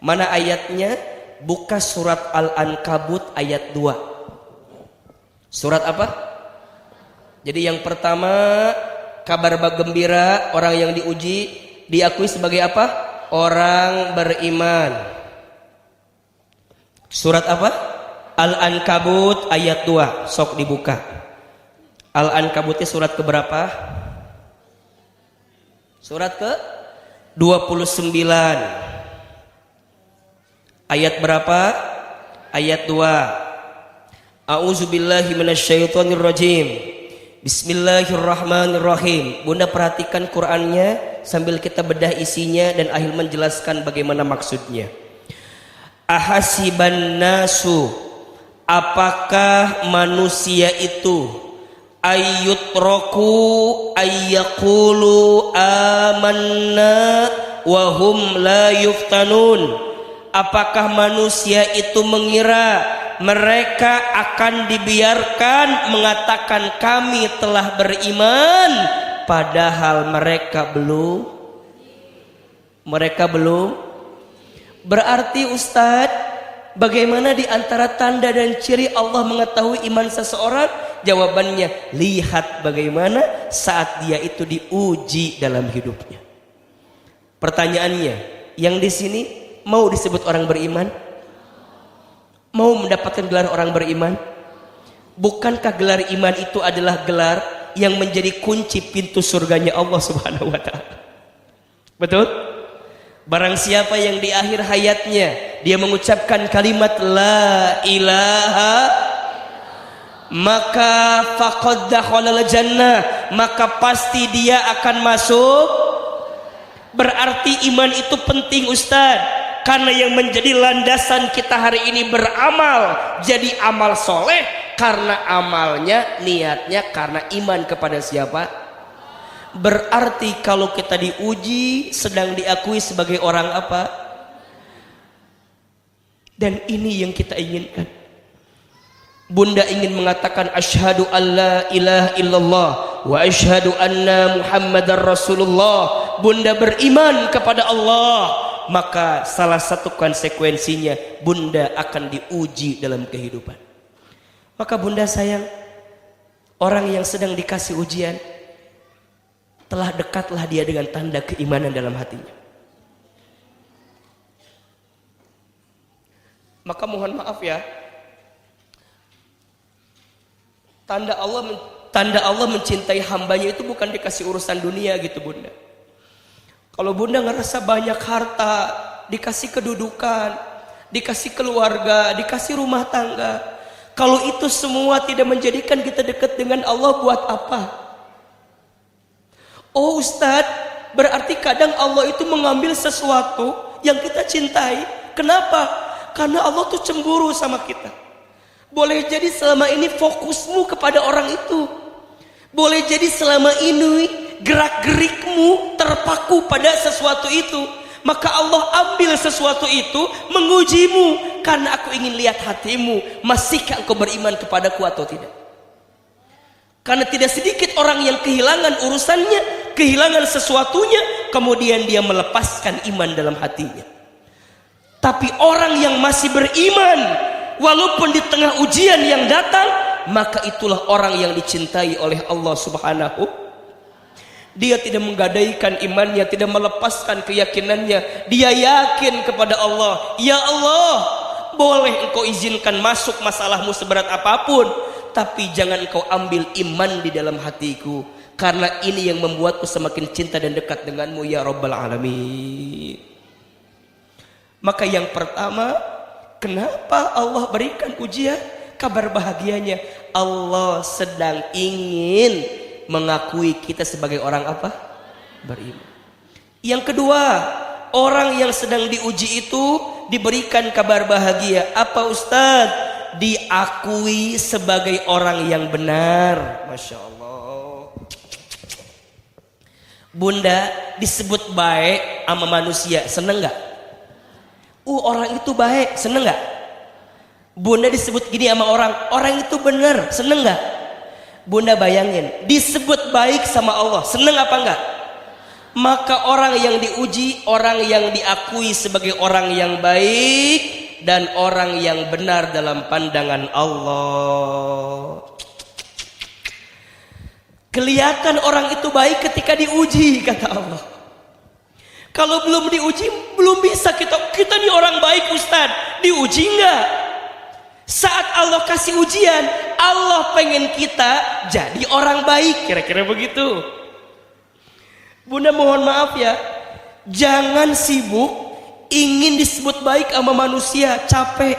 Mana ayatnya? Buka surat Al-Ankabut ayat 2. Surat apa? Jadi yang pertama, kabar gembira, orang yang diuji diakui sebagai apa? Orang beriman. Surat apa? Al-Ankabut ayat 2. Sok dibuka. Al-Ankabutnya surat keberapa? Surat ke 29. Ayat berapa? Ayat 2. A'udzubillahi minasyaitonirrajim. Bismillahirrahmanirrahim. Bunda perhatikan Qur'annya sambil kita bedah isinya dan akhir menjelaskan bagaimana maksudnya. Ahasiban nasu, apakah manusia itu ayyutraku ayyaqulu amanna wa hum la yuftanun. Apakah manusia itu mengira mereka akan dibiarkan mengatakan kami telah beriman padahal mereka belum? Berarti Ustadz, bagaimana di antara tanda dan ciri Allah mengetahui iman seseorang? Jawabannya, lihat bagaimana saat dia itu diuji dalam hidupnya. Pertanyaannya, yang di sini mau disebut orang beriman? Mau mendapatkan gelar orang beriman? Bukankah gelar iman itu adalah gelar yang menjadi kunci pintu surganya Allah Subhanahu wa ta'ala? Betul? Barang siapa yang di akhir hayatnya dia mengucapkan kalimat la ilaha, maka faqad dakhalal jannah, maka pasti dia akan masuk. Berarti iman itu penting Ustaz. Karena yang menjadi landasan kita hari ini beramal jadi amal soleh, karena amalnya, niatnya karena iman kepada siapa? Berarti kalau kita diuji sedang diakui sebagai orang apa? Dan ini yang kita inginkan. Bunda ingin mengatakan asyhadu alla ilaha illallah wa asyhadu anna muhammadar rasulullah. Bunda beriman kepada Allah, maka salah satu konsekuensinya bunda akan diuji dalam kehidupan. Maka bunda sayang, orang yang sedang dikasih ujian, telah dekatlah dia dengan tanda keimanan dalam hatinya. Maka mohon maaf ya, tanda Allah mencintai hambanya itu bukan dikasih urusan dunia gitu bunda. Kalau bunda ngerasa banyak harta, dikasih kedudukan, dikasih keluarga, dikasih rumah tangga, kalau itu semua tidak menjadikan kita dekat dengan Allah, buat apa? Oh Ustadz, berarti kadang Allah itu mengambil sesuatu yang kita cintai. Kenapa? Karena Allah tuh cemburu sama kita. Boleh jadi selama ini fokusmu kepada orang itu. Boleh jadi selama ini gerak-gerikmu terpaku pada sesuatu itu. Maka Allah ambil sesuatu itu mengujimu, karena aku ingin lihat hatimu, masihkah engkau beriman kepadaku atau tidak. Karena tidak sedikit orang yang kehilangan urusannya, kehilangan sesuatunya, kemudian dia melepaskan iman dalam hatinya. Tapi orang yang masih beriman, walaupun di tengah ujian yang datang, maka itulah orang yang dicintai oleh Allah Subhanahu. Dia tidak menggadaikan imannya, tidak melepaskan keyakinannya. Dia yakin kepada Allah. Ya Allah, boleh engkau izinkan masuk masalahmu seberat apapun, tapi jangan engkau ambil iman di dalam hatiku, karena ini yang membuatku semakin cinta dan dekat denganmu ya Rabbal Alamin. Maka yang pertama, kenapa Allah berikan ujian? Kabar bahagianya, Allah sedang ingin mengakui kita sebagai orang apa? Beriman. Yang kedua, orang yang sedang diuji itu diberikan kabar bahagia. Apa Ustaz? Diakui sebagai orang yang benar. Masya Allah. Bunda disebut baik sama manusia, seneng gak? Orang itu baik, seneng gak? Bunda disebut gini sama orang itu benar, seneng gak? Bunda bayangin, disebut baik sama Allah, seneng apa enggak? Maka orang yang diuji, orang yang diakui sebagai orang yang baik dan orang yang benar dalam pandangan Allah. Kelihatan orang itu baik ketika diuji, kata Allah. Kalau belum diuji, belum bisa kita nih orang baik Ustaz. Diuji enggak? Saat Allah kasih ujian, Allah pengen kita jadi orang baik, kira-kira begitu. Bunda mohon maaf ya, jangan sibuk ingin disebut baik sama manusia, capek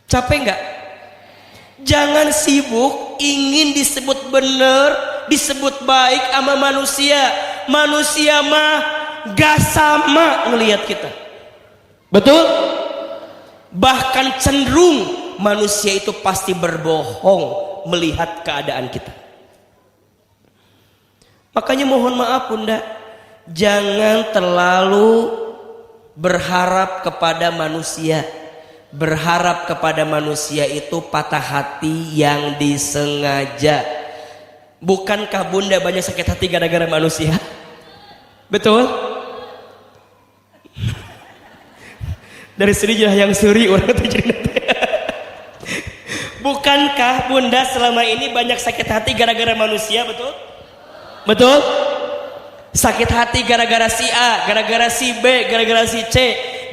enggak? Jangan sibuk ingin disebut benar, disebut baik sama manusia. Manusia mah gak sama ngelihat kita, betul? Bahkan cenderung manusia itu pasti berbohong melihat keadaan kita. Makanya mohon maaf Bunda, jangan terlalu berharap kepada manusia. Berharap kepada manusia itu patah hati yang disengaja. Bukankah Bunda banyak sakit hati gara-gara manusia? Betul? Dari sini jelas yang suri orang itu jadi. Bukankah Bunda selama ini banyak sakit hati gara-gara manusia, betul? Betul? Sakit hati gara-gara si A, gara-gara si B, gara-gara si C.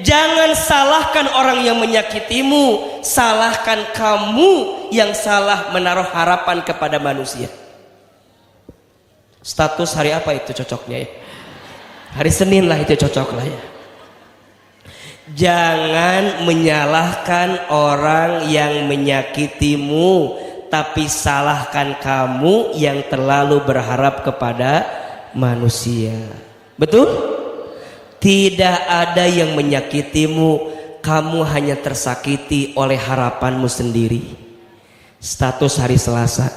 Jangan salahkan orang yang menyakitimu, salahkan kamu yang salah menaruh harapan kepada manusia. Status hari apa itu cocoknya ya? Hari Senin lah itu cocok lah ya. Jangan menyalahkan orang yang menyakitimu, tapi salahkan kamu yang terlalu berharap kepada manusia. Betul? Tidak ada yang menyakitimu, kamu hanya tersakiti oleh harapanmu sendiri. Status hari Selasa.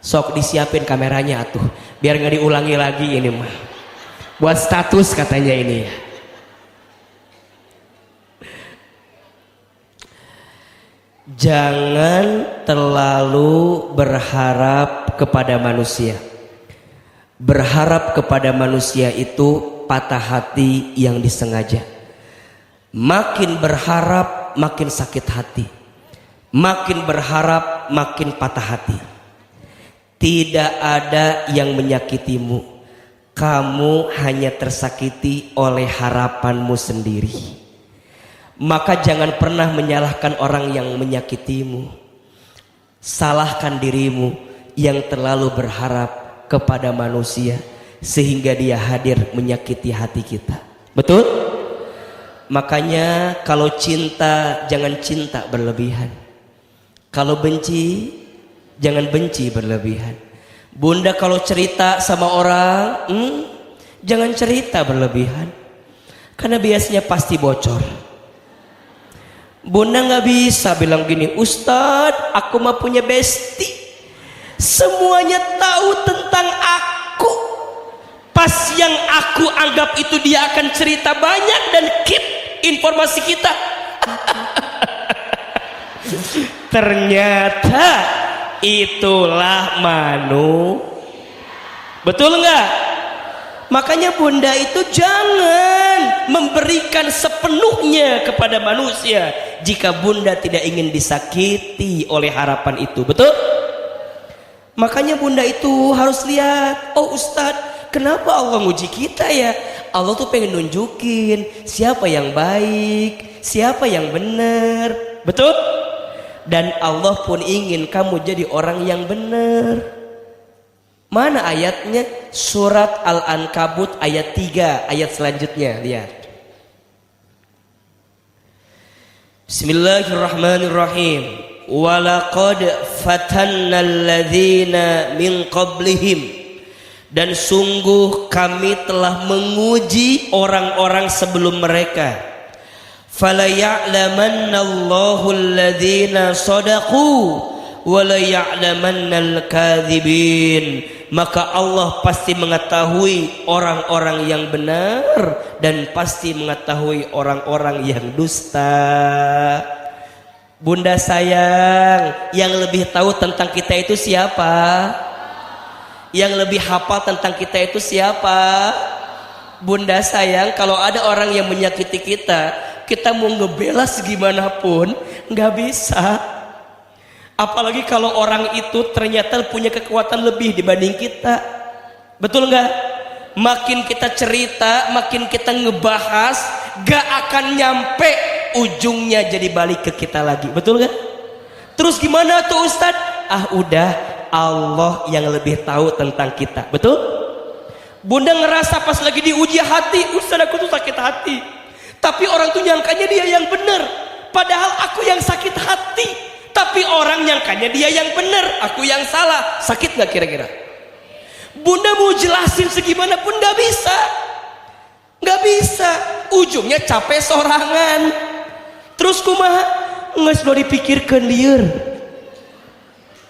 Sok disiapin kameranya atuh, biar nggak diulangi lagi ini mah. Buat status katanya ini ya. Jangan terlalu berharap kepada manusia. Berharap kepada manusia itu patah hati yang disengaja. Makin berharap makin sakit hati. Makin berharap makin patah hati. Tidak ada yang menyakitimu. Kamu hanya tersakiti oleh harapanmu sendiri. Maka jangan pernah menyalahkan orang yang menyakitimu. Salahkan dirimu yang terlalu berharap kepada manusia sehingga dia hadir menyakiti hati kita. Betul? Makanya kalau cinta jangan cinta berlebihan. Kalau benci jangan benci berlebihan. Bunda kalau cerita sama orang, jangan cerita berlebihan, karena biasanya pasti bocor. Bunda nggak bisa bilang gini, Ustadz, aku mah punya bestie, semuanya tahu tentang aku. Pas yang aku anggap itu dia akan cerita banyak dan keep informasi kita. Ternyata itulah betul enggak? Makanya Bunda itu jangan memberikan sepenuhnya kepada manusia jika Bunda tidak ingin disakiti oleh harapan itu, betul? Makanya Bunda itu harus lihat, oh Ustadz, kenapa Allah nguji kita ya? Allah tuh pengen nunjukin siapa yang baik, siapa yang benar, betul? Dan Allah pun ingin kamu jadi orang yang benar. Mana ayatnya? Surat Al-Ankabut ayat 3, ayat selanjutnya, lihat. Bismillahirrahmanirrahim. Walaqad fatannal ladzina min qablihim. Dan sungguh kami telah menguji orang-orang sebelum mereka. Fala ya'lamanna Allahu alladhina sadaqu wa la ya'lamannal kadzibin. Maka Allah pasti mengetahui orang-orang yang benar dan pasti mengetahui orang-orang yang dusta. Bunda sayang, yang lebih tahu tentang kita itu siapa? Yang lebih hafal tentang kita itu siapa? Bunda sayang, kalau ada orang yang menyakiti kita, kita mau ngebela segimanapun nggak bisa. Apalagi kalau orang itu ternyata punya kekuatan lebih dibanding kita. Betul nggak? Makin kita cerita, makin kita ngebahas, gak akan nyampe ujungnya jadi balik ke kita lagi. Betul nggak? Terus gimana tuh Ustadz? Ah udah, Allah yang lebih tahu tentang kita. Betul? Bunda ngerasa pas lagi diuji hati, Ustadz aku tuh sakit hati, tapi orang tuh nyangkanya dia yang benar, padahal aku yang sakit hati. Tapi orang nyangkanya dia yang benar, aku yang salah. Sakit nggak kira-kira? Bunda mau jelasin segimana pun nggak bisa, nggak bisa. Ujungnya capek sorangan. Terus kumaha? Nges lo dipikirkan liur.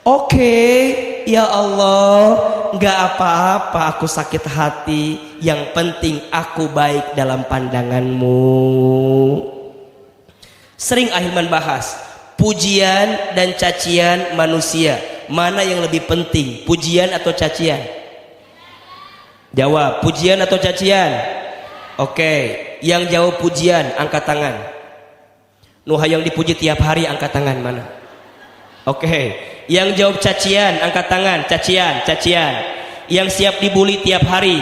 Oke, ya Allah, nggak apa-apa aku sakit hati. Yang penting aku baik dalam pandanganmu. Sering Ahilman bahas pujian dan cacian manusia. Mana yang lebih penting, pujian atau cacian? Jawab, pujian atau cacian? Oke, yang jawab pujian angkat tangan. Nu hayang dipuji tiap hari angkat tangan mana? Oke, yang jawab cacian angkat tangan. Cacian, cacian. Yang siap dibully tiap hari.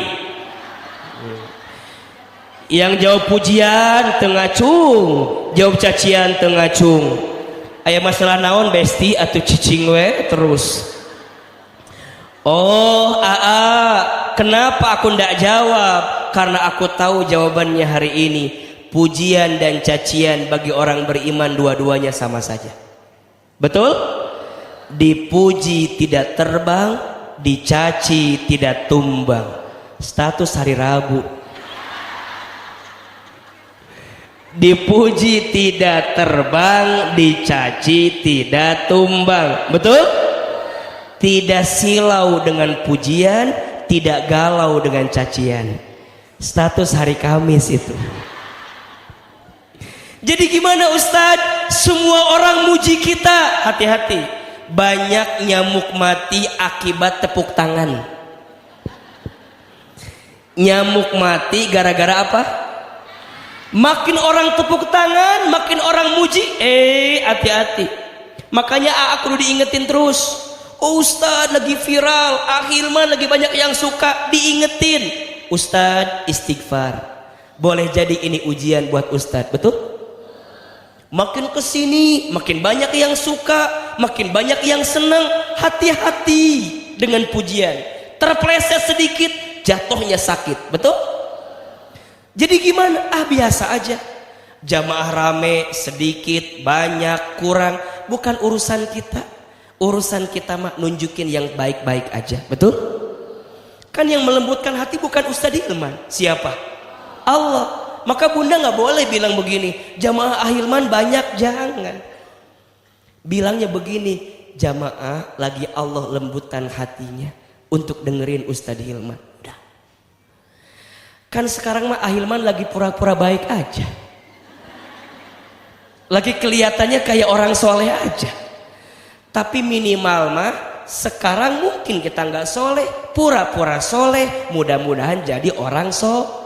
Yang jawab pujian tengah cung, jawab cacian tengah cung. Aya masalah naon besti atau cicing we terus. Oh, kenapa aku ndak jawab? Karena aku tahu jawabannya hari ini. Pujian dan cacian bagi orang beriman dua-duanya sama saja. Betul? Dipuji tidak terbang, dicaci tidak tumbang. Status hari Rabu. Dipuji tidak terbang, dicaci tidak tumbang. Betul? Tidak silau dengan pujian, tidak galau dengan cacian. Status hari Kamis itu. Jadi gimana Ustadz? Semua orang muji kita. Hati-hati, banyak nyamuk mati akibat tepuk tangan. Nyamuk mati gara-gara apa? Makin orang tepuk tangan, makin orang muji. Hati-hati. Makanya aku udah diingetin terus. Oh Ustadz lagi viral, Ahilman lagi banyak yang suka. Diingetin, Ustadz istighfar. Boleh jadi ini ujian buat Ustadz, betul? Makin kesini, makin banyak yang suka, makin banyak yang senang. Hati-hati dengan pujian. Terpleset sedikit, jatuhnya sakit, betul? Jadi gimana? Biasa aja. Jamaah rame, sedikit, banyak, kurang, bukan urusan kita. Urusan kita mah nunjukin yang baik-baik aja, betul? Kan yang melembutkan hati bukan Ustadz Hilman. Siapa? Allah. Maka bunda nggak boleh bilang begini, jamaah Ahilman banyak, jangan. Bilangnya begini, jamaah lagi Allah lembutkan hatinya untuk dengerin Ustadz Hilman. Udah. Kan sekarang mah Ahilman lagi pura-pura baik aja. Lagi kelihatannya kayak orang soleh aja. Tapi minimal mah sekarang mungkin kita nggak soleh, pura-pura soleh, mudah-mudahan jadi orang soleh.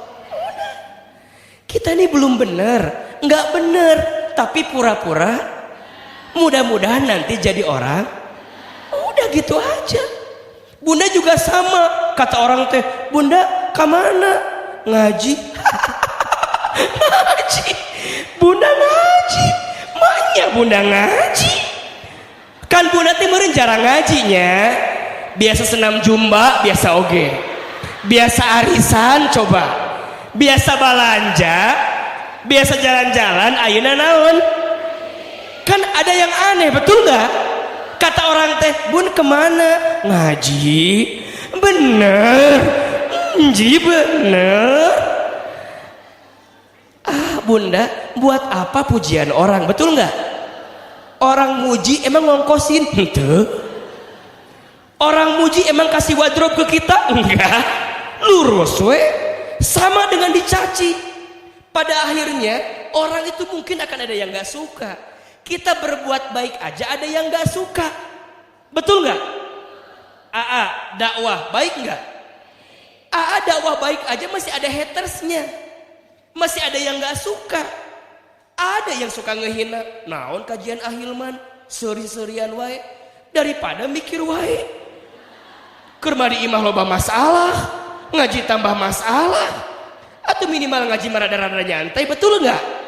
Kita ini belum benar, nggak benar, tapi pura-pura, mudah-mudahan nanti jadi orang. Udah gitu aja. Bunda juga sama, kata orang teh, Bunda kemana? Ngaji. Ngaji. Bunda ngaji, maknya Bunda ngaji. Kan Bunda teh meureun jarang ngajinya. Biasa senam jumba, biasa oge. Biasa arisan coba. Biasa balanja, biasa jalan-jalan, ayeuna naon? Kan ada yang aneh, betul nggak? Kata orang teh, Bun kemana? Ngaji. Bener. Ngaji bener. Bunda, buat apa pujian orang, betul nggak? Orang muji emang ngongkosin? Itu. Orang muji emang kasih wardrobe ke kita? Enggak. Lurus we. Sama dengan dicaci. Pada akhirnya orang itu mungkin akan ada yang nggak suka. Kita berbuat baik aja ada yang gak suka. Betul gak? Dakwah baik gak? Dakwah baik aja masih ada hatersnya. Masih ada yang gak suka. Ada yang suka ngehina. Naon kajian Ahilman seri-serian wae daripada mikir wae. Kermari imah loba masalah, ngaji tambah masalah, atau minimal ngaji marada-rada nyantai. Betul gak?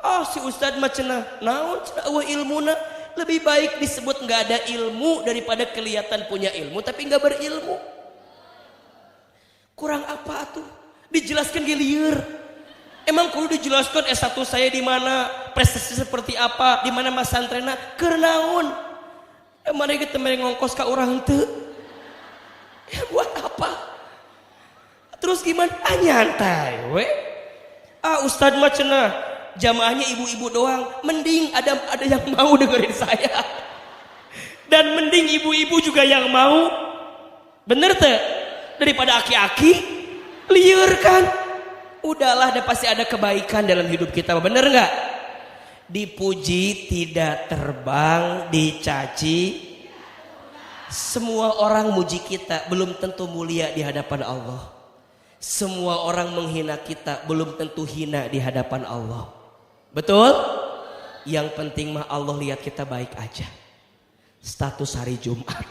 Si Ustadz mah cenah naon cenah ilmuna, lebih baik disebut nggak ada ilmu daripada kelihatan punya ilmu tapi nggak berilmu. Kurang apa tuh? Dijelaskan gilier. Emang kudu dijelaskan S1 saya di mana, prestasi seperti apa, di mana mas santrena, keur naon? Emang kita ngongkos ka urang teu? Ya buat apa? Terus gimana? Nyantai we. Ustadz mah cenah jamaahnya ibu-ibu doang, mending ada yang mau dengerin saya, dan mending ibu-ibu juga yang mau, bener tuh, daripada aki-aki liur kan. Udahlah, ada pasti ada kebaikan dalam hidup kita, bener nggak? Dipuji tidak terbang, dicaci. Semua orang muji kita belum tentu mulia di hadapan Allah. Semua orang menghina kita belum tentu hina di hadapan Allah. Betul? Yang penting mah Allah lihat kita baik aja. Status hari Jumat.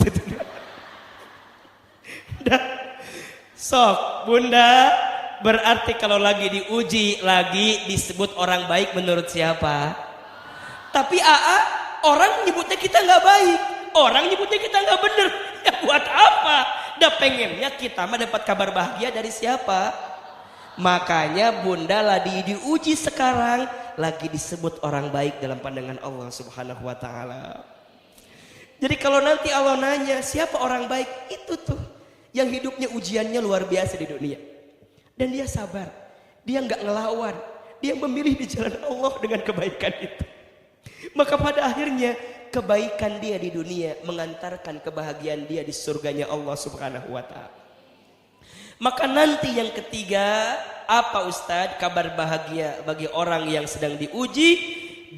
Sok bunda, berarti kalau lagi diuji, lagi disebut orang baik menurut siapa? Tapi orang nyebutnya kita nggak baik, orang nyebutnya kita nggak bener. Ya buat apa? Dah pengennya kita mah dapat kabar bahagia dari siapa? Makanya bunda lagi diuji sekarang, lagi disebut orang baik dalam pandangan Allah Subhanahu wa taala. Jadi kalau nanti Allah nanya siapa orang baik, itu tuh yang hidupnya ujiannya luar biasa di dunia. Dan dia sabar, dia nggak ngelawan, dia memilih di jalan Allah dengan kebaikan itu. Maka pada akhirnya kebaikan dia di dunia mengantarkan kebahagiaan dia di surganya Allah Subhanahu wa taala. Maka nanti yang ketiga, apa Ustadz? Kabar bahagia bagi orang yang sedang diuji,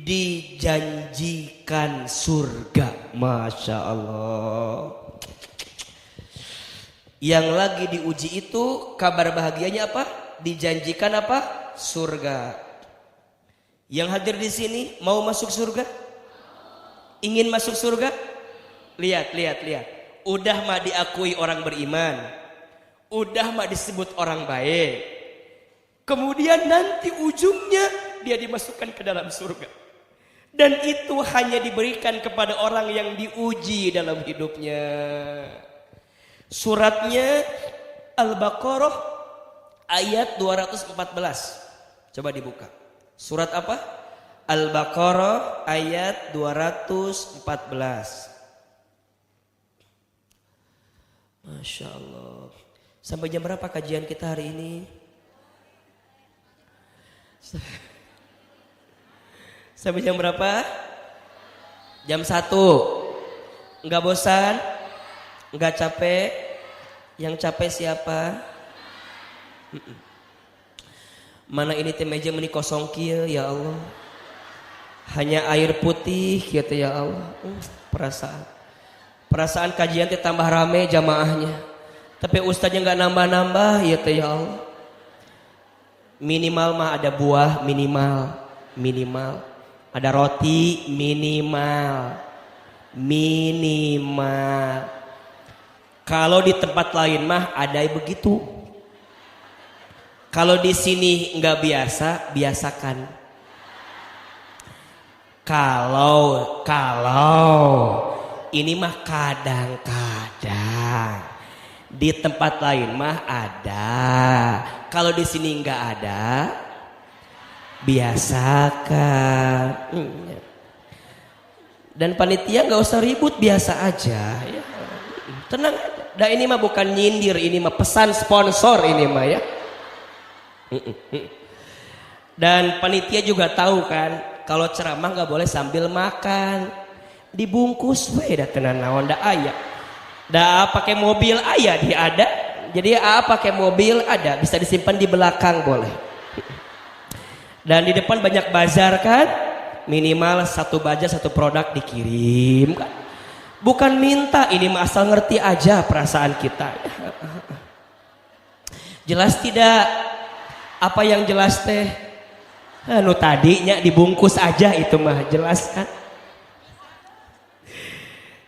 dijanjikan surga. Masya Allah. Yang lagi diuji itu kabar bahagianya apa? Dijanjikan apa? Surga. Yang hadir di sini mau masuk surga? Ingin masuk surga? Lihat. Udah mah diakui orang beriman. Udah mah disebut orang baik. Kemudian nanti ujungnya dia dimasukkan ke dalam surga. Dan itu hanya diberikan kepada orang yang diuji dalam hidupnya. Suratnya Al-Baqarah ayat 214. Coba dibuka. Surat apa? Al-Baqarah ayat 214. Masya Allah. Sampai jam berapa kajian kita hari ini? Sampai jam berapa? Jam 1. Enggak bosan? Enggak capek? Yang capek siapa? Mana ini teh meja meni kosong kieu ya Allah. Hanya air putih gitu ya Allah. Perasaan kajian teh tambah rame jamaahnya. Tapi ustaznya nggak nambah-nambah ya teh ya Allah. Minimal mah ada buah minimal. Ada roti minimal. Kalau di tempat lain mah ada begitu. Kalau di sini nggak biasa, biasakan. Kalau ini mah kadang-kadang. Di tempat lain mah ada. Kalau di sini nggak ada, biasakan. Dan panitia nggak usah ribut, biasa aja. Ya. Tenang. Dan ini mah bukan nyindir, ini mah pesan sponsor ini mah ya. Dan panitia juga tahu kan, kalau ceramah nggak boleh sambil makan. Dibungkus, dah tenan naon da aya. Da pakai mobil aya dia ada. Jadi pakai mobil ada, bisa disimpan di belakang boleh. Dan di depan banyak bazar kan? minimal satu baja satu produk dikirim kan. Bukan minta, ini mah asal ngerti aja perasaan kita. Jelas tidak? Apa yang jelas teh? Nu tadinya dibungkus aja itu mah jelas kan?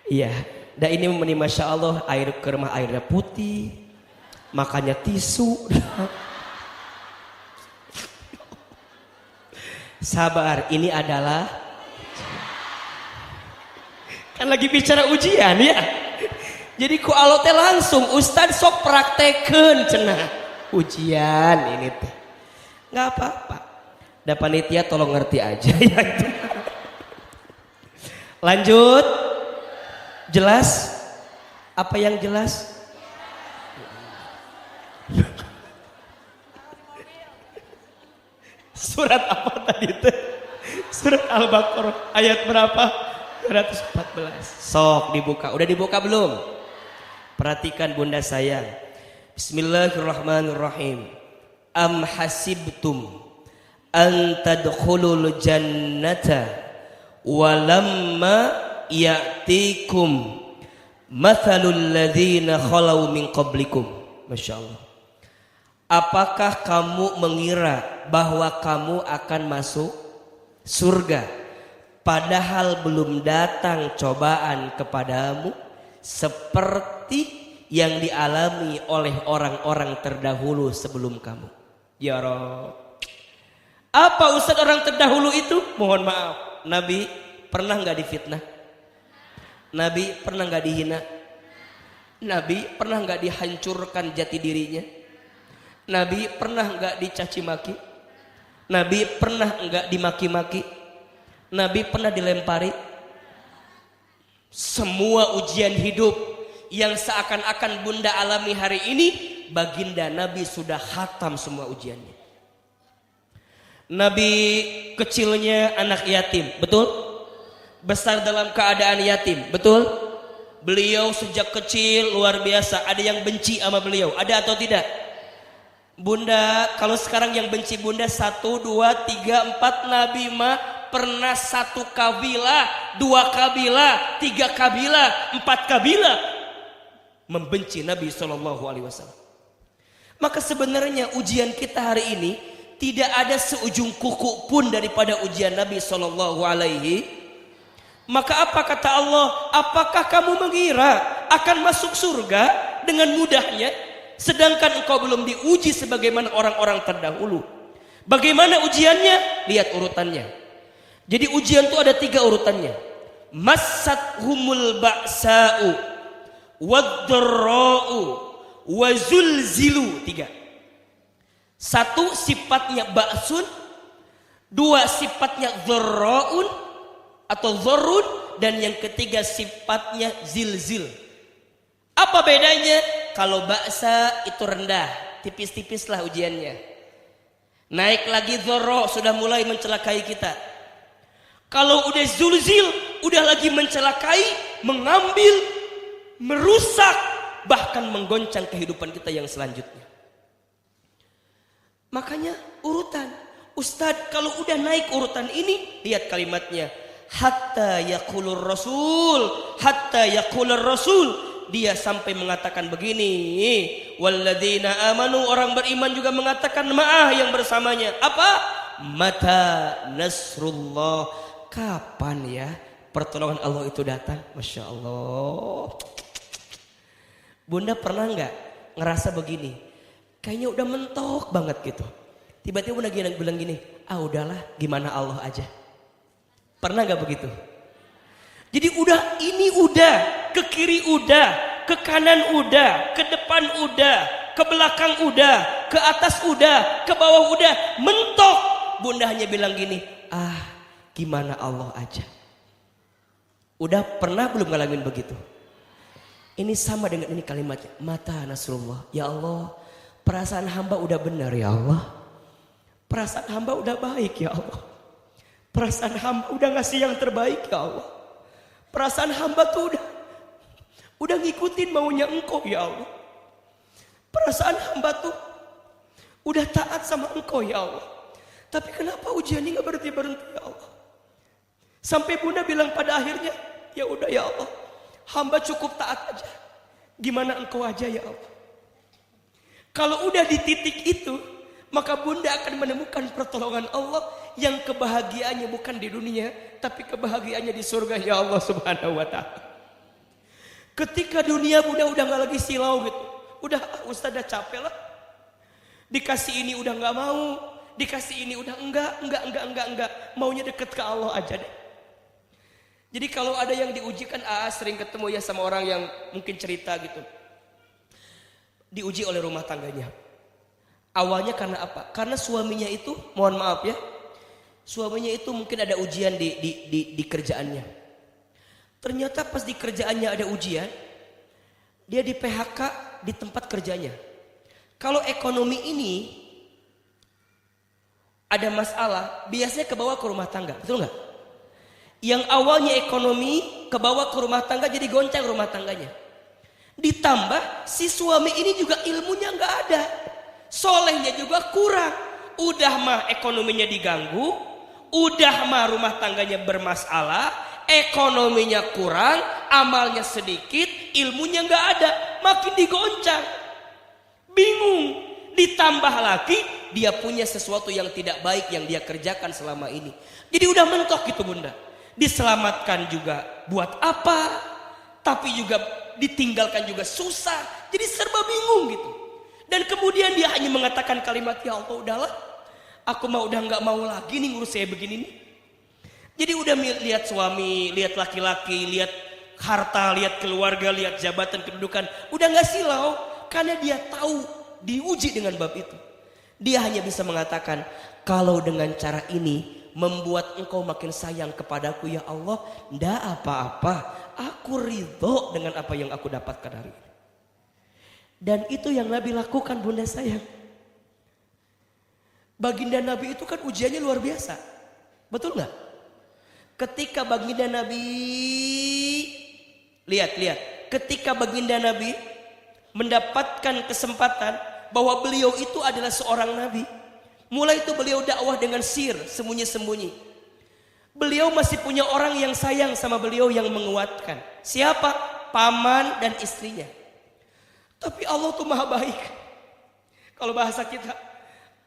Iya. Dan ini masya Allah air kermah airnya putih, makanya tisu. Sabar, ini adalah kan lagi bicara ujian ya. Jadi ku Allah teh langsung Ustad sok praktekeun cenah ujian ini teh. Nggak apa-apa. Da panitia tolong ngerti aja ya itu. Lanjut. Jelas? Apa yang jelas? Surat apa tadi itu? Surat Al-Baqarah ayat berapa? 214. Sok dibuka. Udah dibuka belum? Perhatikan bunda sayang. Bismillahirrahmanirrahim. Am hasibtum an tadkhulul jannata walamma ya'tikum mathalul ladzina khalau min qablikum. Masya Allah. Apakah kamu mengira bahwa kamu akan masuk surga padahal belum datang cobaan kepadamu seperti yang dialami oleh orang-orang terdahulu sebelum kamu? Ya Rabb. Apa Ustaz orang terdahulu itu? Mohon maaf, Nabi pernah nggak difitnah? Nabi pernah nggak dihina? Nabi pernah nggak dihancurkan jati dirinya? Nabi pernah nggak dicaci maki? Nabi pernah nggak dimaki-maki? Nabi pernah dilempari? Semua ujian hidup yang seakan-akan bunda alami hari ini, baginda Nabi sudah khatam semua ujiannya. Nabi kecilnya anak yatim, betul? Besar dalam keadaan yatim, betul? Beliau sejak kecil luar biasa. Ada yang benci sama beliau, ada atau tidak? Bunda, kalau sekarang yang benci bunda 1, 2, 3, 4, Nabi mah pernah 1 kabilah, 2 kabilah, 3 kabilah, 4 kabilah membenci Nabi SAW. Maka sebenarnya ujian kita hari ini tidak ada seujung kuku pun daripada ujian Nabi SAW. Maka apa kata Allah? Apakah kamu mengira akan masuk surga dengan mudahnya, sedangkan engkau belum diuji sebagaimana orang-orang terdahulu? Bagaimana ujiannya? Lihat urutannya. Jadi ujian itu ada 3 urutannya. Massathumul ba'sa'u wad-dharra'u wa zulzilu. 3. 1 sifatnya ba'sun, 2 sifatnya dharra'un atau zorun, dan yang ketiga sifatnya zilzil. Apa bedanya? Kalau baksa itu rendah, tipis-tipis lah ujiannya. Naik lagi zorro, sudah mulai mencelakai kita. Kalau udah zulzil, udah lagi mencelakai, mengambil, merusak, bahkan menggoncang kehidupan kita yang selanjutnya. Makanya urutan. Ustadz, kalau udah naik urutan ini, lihat kalimatnya. Hatta yaqulur rasul, dia sampai mengatakan begini, walladzina amanu, orang beriman juga mengatakan ma'ah yang bersamanya. Apa? Mata nasrullah, kapan ya pertolongan Allah itu datang? Masya Allah. Bunda pernah nggak ngerasa begini, kayaknya udah mentok banget gitu, tiba-tiba bunda bilang gini, udahlah, gimana Allah aja. Pernah gak begitu? Jadi udah, ke kiri udah, ke kanan udah, ke depan udah, ke belakang udah, ke atas udah, ke bawah udah, mentok. Bunda hanya bilang gini, gimana Allah aja. Udah pernah belum ngalamin begitu? Ini sama dengan ini kalimatnya, mata nasrullah. Ya Allah, perasaan hamba udah benar ya Allah. Perasaan hamba udah baik ya Allah. Perasaan hamba udah ngasih yang terbaik ya Allah. Perasaan hamba tuh udah ngikutin maunya engkau ya Allah. Perasaan hamba tuh udah taat sama engkau ya Allah. Tapi kenapa ujian ini gak berhenti-berhenti ya Allah? Sampai bunda bilang pada akhirnya, ya udah ya Allah, hamba cukup taat aja. Gimana engkau aja ya Allah. Kalau udah di titik itu, maka bunda akan menemukan pertolongan Allah yang kebahagiaannya bukan di dunia, tapi kebahagiaannya di surganya Allah Subhanahu wa ta'ala. Ketika dunia bunda udah gak lagi silau gitu, udah Ustaz udah capek lah. Dikasih ini udah gak mau, dikasih ini udah enggak, maunya deket ke Allah aja deh. Jadi kalau ada yang diujikan, sering ketemu ya sama orang yang mungkin cerita gitu. Diuji oleh rumah tangganya. Awalnya karena apa? Karena suaminya itu, mohon maaf ya, suaminya itu mungkin ada ujian di kerjaannya. Ternyata pas di kerjaannya ada ujian, dia di PHK di tempat kerjanya. Kalau ekonomi ini ada masalah, biasanya kebawa ke rumah tangga, betul nggak? Yang awalnya ekonomi kebawa ke rumah tangga, jadi goncang rumah tangganya. Ditambah si suami ini juga ilmunya nggak ada, solehnya juga kurang. Udah mah ekonominya diganggu, udah mah rumah tangganya bermasalah, ekonominya kurang, amalnya sedikit, ilmunya nggak ada, makin digoncang, bingung. Ditambah lagi dia punya sesuatu yang tidak baik yang dia kerjakan selama ini, jadi udah mentok gitu bunda. Diselamatkan juga buat apa, tapi juga ditinggalkan juga susah, jadi serba bingung gitu. Dan kemudian dia hanya mengatakan kalimat, ya Allah udahlah, aku mah udah nggak mau lagi nih ngurus saya begini nih. Jadi udah lihat suami, lihat laki-laki, lihat harta, lihat keluarga, lihat jabatan, kedudukan, udah nggak silau, karena dia tahu diuji dengan bab itu. Dia hanya bisa mengatakan, kalau dengan cara ini membuat engkau makin sayang kepadaku ya Allah, ndak apa-apa, aku ridho dengan apa yang aku dapatkan hari ini. Dan itu yang Nabi lakukan bunda sayang. Baginda Nabi itu kan ujiannya luar biasa, betul nggak? Ketika baginda Nabi, lihat, ketika baginda Nabi mendapatkan kesempatan bahwa beliau itu adalah seorang nabi, mulai itu beliau dakwah dengan sir, sembunyi-sembunyi. Beliau masih punya orang yang sayang sama beliau yang menguatkan. Siapa? Paman dan istrinya. Tapi Allah tuh maha baik. Kalau bahasa kita,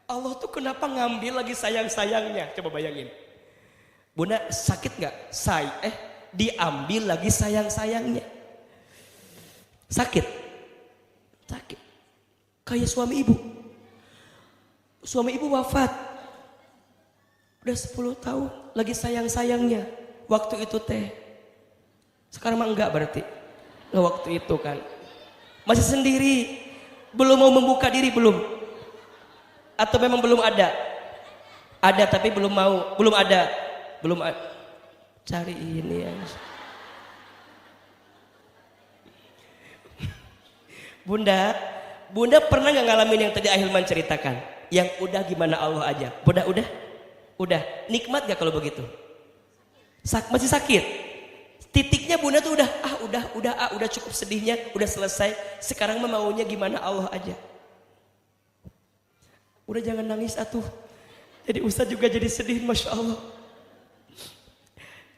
Allah tuh kenapa ngambil lagi sayang-sayangnya? Coba bayangin. Bunda sakit gak? Diambil lagi sayang-sayangnya. Sakit? Sakit. Kayak suami ibu. Suami ibu wafat, udah 10 tahun lagi sayang-sayangnya. Waktu itu teh, sekarang mah enggak berarti. Nah, waktu itu kan masih sendiri, belum mau membuka diri, belum? Atau memang belum ada? Ada tapi belum mau, belum ada. Cari ini ya. Bunda pernah nggak ngalamin yang tadi Ahilman ceritakan? Yang udah gimana Allah aja. Bunda udah. Nikmat gak kalau begitu? Masih sakit. Titiknya bunda tuh udah cukup sedihnya, udah selesai. Sekarang maunya gimana Allah aja. Udah jangan nangis atuh. Jadi Ustaz juga jadi sedih, masya Allah.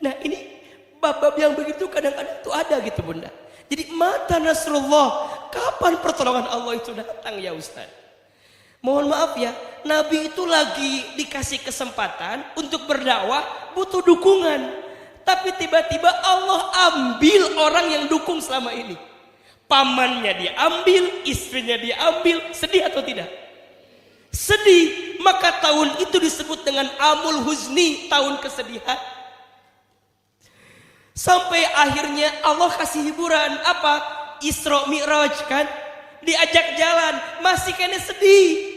Nah ini bab-bab yang begitu kadang-kadang tuh ada gitu bunda. Jadi mata nasrullah, kapan pertolongan Allah itu datang ya Ustaz? Mohon maaf ya, Nabi itu lagi dikasih kesempatan untuk berdakwah, butuh dukungan. Tapi tiba-tiba Allah ambil orang yang dukung selama ini. Pamannya diambil, istrinya diambil, sedih atau tidak? Sedih, maka tahun itu disebut dengan Amul Huzni, tahun kesedihan. Sampai akhirnya Allah kasih hiburan, apa? Isra Mi'raj kan? Diajak jalan, masih kena sedih.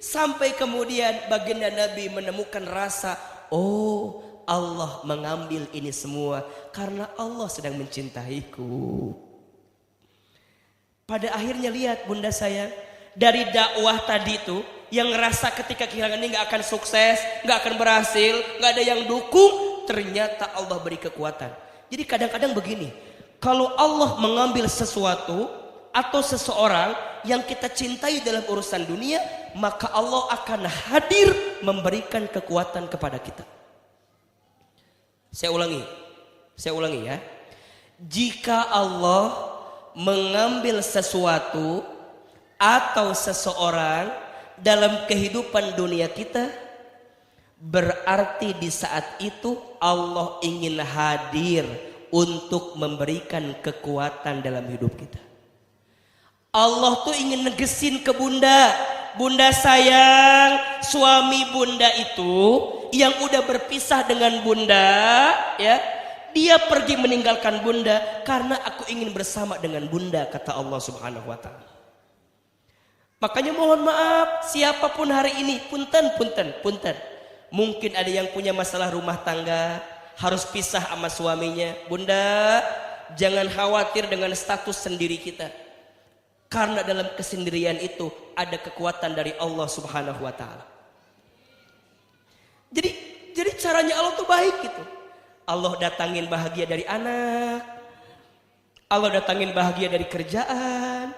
Sampai kemudian baginda Nabi menemukan rasa, oh Allah mengambil ini semua karena Allah sedang mencintaiku. Pada akhirnya lihat bunda saya, dari dakwah tadi itu yang ngerasa ketika kehilangan ini gak akan sukses, gak akan berhasil, gak ada yang dukung, ternyata Allah beri kekuatan. Jadi kadang-kadang begini, kalau Allah mengambil sesuatu atau seseorang yang kita cintai dalam urusan dunia, maka Allah akan hadir memberikan kekuatan kepada kita. Saya ulangi ya. Jika Allah mengambil sesuatu atau seseorang dalam kehidupan dunia kita, berarti di saat itu Allah ingin hadir untuk memberikan kekuatan dalam hidup kita. Allah tuh ingin negesin ke bunda, bunda sayang, suami bunda itu yang udah berpisah dengan bunda, ya, dia pergi meninggalkan bunda karena aku ingin bersama dengan bunda, kata Allah Subhanahu wa taala. Makanya mohon maaf siapapun hari ini, punten. Mungkin ada yang punya masalah rumah tangga, harus pisah sama suaminya. Bunda, jangan khawatir dengan status sendiri kita. Karena dalam kesendirian itu ada kekuatan dari Allah Subhanahu wa taala. Jadi caranya Allah tuh baik gitu. Allah datangin bahagia dari anak. Allah datangin bahagia dari kerjaan.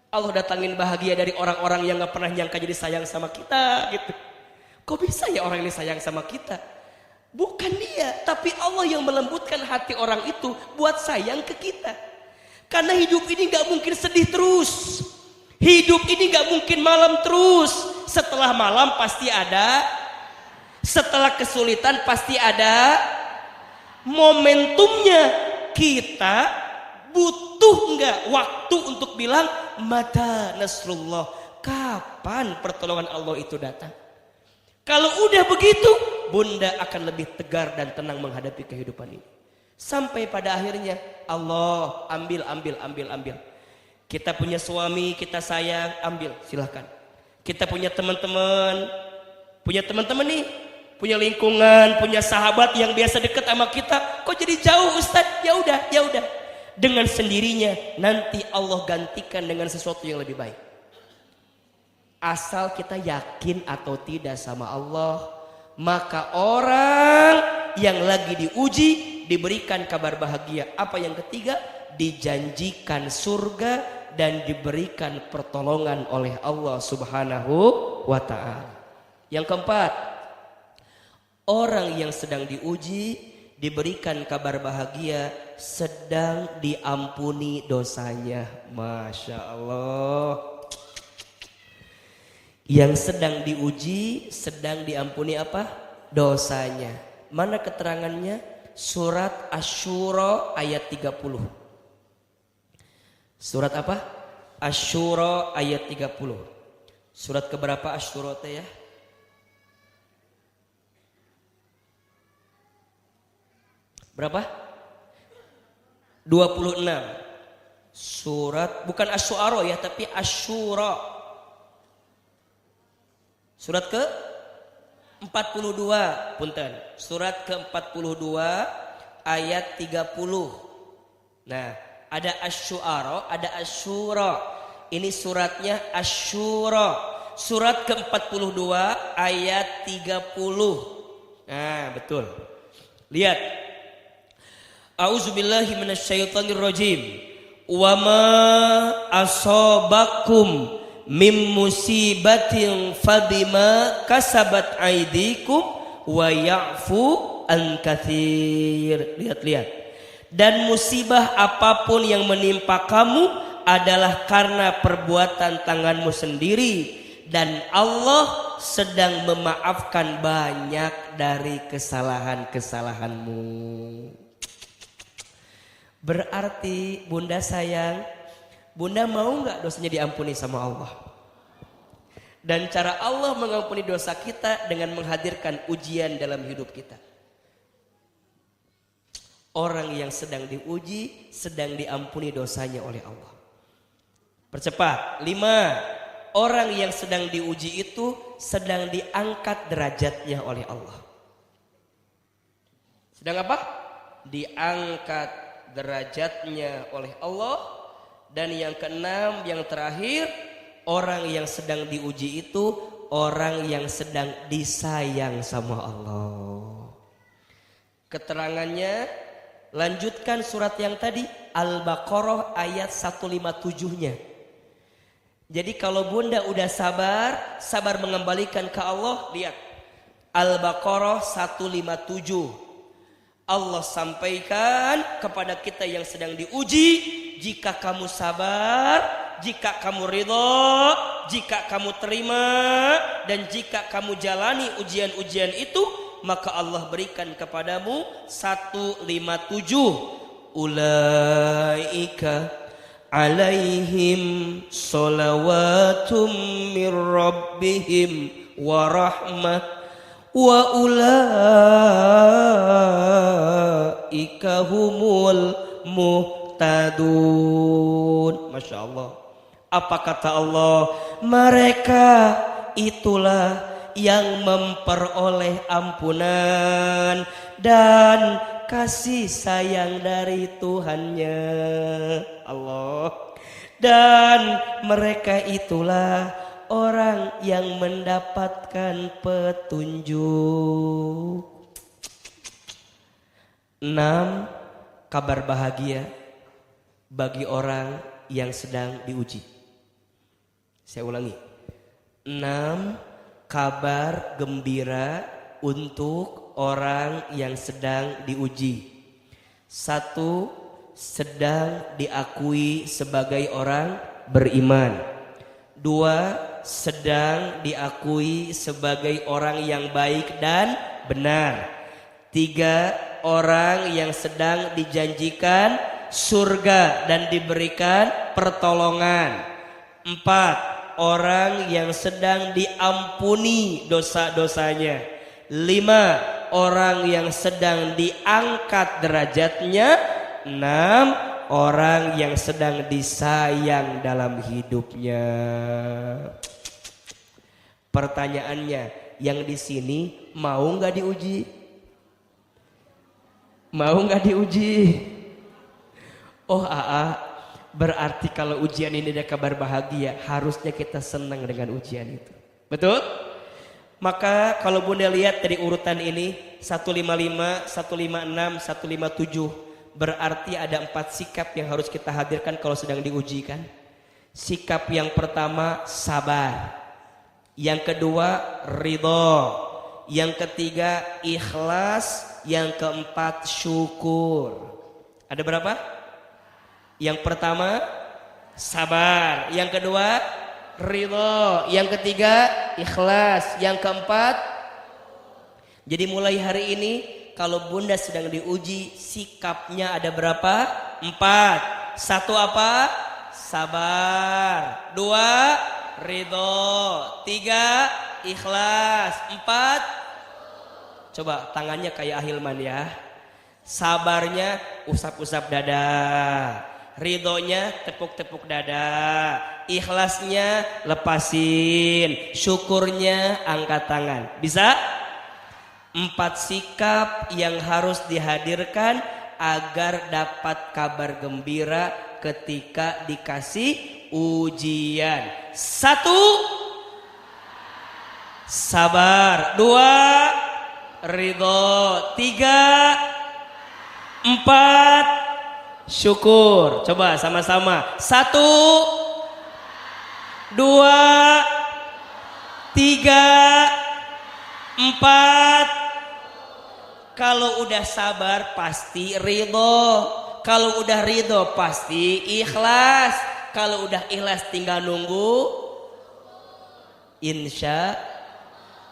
Allah datangin bahagia dari orang-orang yang gak pernah nyangka jadi sayang sama kita gitu. Kok bisa ya orang ini sayang sama kita? Bukan dia, tapi Allah yang melembutkan hati orang itu buat sayang ke kita. Karena hidup ini gak mungkin sedih terus. Hidup ini gak mungkin malam terus. Setelah malam pasti ada. Setelah kesulitan pasti ada. Momentumnya kita butuh gak waktu untuk bilang mata nasrullah, kapan pertolongan Allah itu datang. Kalau udah begitu, bunda akan lebih tegar dan tenang menghadapi kehidupan ini. Sampai pada akhirnya Allah ambil. Kita punya suami, kita sayang, ambil, silahkan. Kita punya teman-teman nih, punya lingkungan, punya sahabat yang biasa dekat sama kita. Kok jadi jauh Ustadz? Ya udah. Dengan sendirinya nanti Allah gantikan dengan sesuatu yang lebih baik. Asal kita yakin atau tidak sama Allah, maka orang yang lagi diuji diberikan kabar bahagia. Apa yang ketiga? Dijanjikan surga dan diberikan pertolongan oleh Allah Subhanahu wa ta'ala. Yang keempat, orang yang sedang diuji diberikan kabar bahagia, sedang diampuni dosanya. Masya Allah. Yang sedang diuji, sedang diampuni apa? Dosanya. Mana keterangannya? Surat Asy-Syura ayat 30. Surat apa? Asy-Syura ayat 30. Surat keberapa Asy-Syura teh ya? Berapa? 26. Surat bukan Asy-Syu'ara ya, tapi Asy-Syura. Surat ke 42, punten. Surat ke-42 ayat 30. Nah, ada Asy-Syu'ara, ada Asy-Syura. Ini suratnya Asy-Syura. Surat ke-42 ayat 30. Nah, betul. Lihat. A'udzubillahi minasyaitonirrajim. Wa ma asabakum mim musibatin fabima kasabat aidikum wa ya'fu an katsir. Lihat. Dan musibah apapun yang menimpa kamu adalah karena perbuatan tanganmu sendiri, dan Allah sedang memaafkan banyak dari kesalahan-kesalahanmu. Berarti bunda sayang, bunda mau gak dosanya diampuni sama Allah? Dan cara Allah mengampuni dosa kita dengan menghadirkan ujian dalam hidup kita. Orang yang sedang diuji, sedang diampuni dosanya oleh Allah. Percepat. 5. Orang yang sedang diuji itu sedang diangkat derajatnya oleh Allah. Sedang apa? Diangkat derajatnya oleh Allah. Dan yang keenam, yang terakhir, orang yang sedang diuji itu orang yang sedang disayang sama Allah. Keterangannya, lanjutkan surat yang tadi, Al-Baqarah ayat 157-nya. Jadi kalau bunda udah sabar mengembalikan ke Allah, lihat Al-Baqarah 157. Allah sampaikan kepada kita yang sedang diuji, jika kamu sabar, jika kamu ridho, jika kamu terima, dan jika kamu jalani ujian-ujian itu, maka Allah berikan kepadamu 157. Ulaika alaihim salawatum mir rabbihim wa rahmah wa ulaika humul muhtadun. Masya Allah. Apa kata Allah? Mereka itulah yang memperoleh ampunan dan kasih sayang dari Tuhannya. Allah. Dan mereka itulah orang yang mendapatkan petunjuk. 6. Kabar bahagia bagi orang yang sedang diuji. Saya ulangi. 6. Kabar gembira untuk orang yang sedang diuji. 1. Sedang diakui sebagai orang beriman. 2. Sedang diakui sebagai orang yang baik dan benar. 3. Orang yang sedang dijanjikan surga dan diberikan pertolongan. 4. Orang yang sedang diampuni dosa-dosanya. 5. Orang yang sedang diangkat derajatnya. 6. Orang yang sedang disayang dalam hidupnya. Pertanyaannya, yang di sini mau nggak diuji? Mau nggak diuji? Oh berarti kalau ujian ini ada kabar bahagia, harusnya kita senang dengan ujian itu. Betul? Maka kalau Bunda lihat dari urutan ini 155, 156, 157, berarti ada 4 sikap yang harus kita hadirkan kalau sedang diujikan. Sikap yang pertama sabar, yang kedua ridho, yang ketiga ikhlas, yang keempat syukur. Ada berapa? Yang pertama sabar, yang kedua ridho, yang ketiga ikhlas, yang keempat. Jadi mulai hari ini kalau Bunda sedang diuji, sikapnya ada berapa? 4. 1 apa? Sabar. 2 ridho. 3 ikhlas. 4 coba tangannya kayak Ahilman ya. Sabarnya usap-usap dada, ridhonya tepuk-tepuk dada, ikhlasnya lepasin, syukurnya angkat tangan. Bisa? 4 sikap yang harus dihadirkan agar dapat kabar gembira ketika dikasih ujian. 1 sabar, 2 ridho, 3 4 syukur. Coba sama-sama. 1 2 3 4. Kalau udah sabar pasti ridho. Kalau udah ridho pasti ikhlas. Kalau udah ikhlas tinggal nunggu. Insya.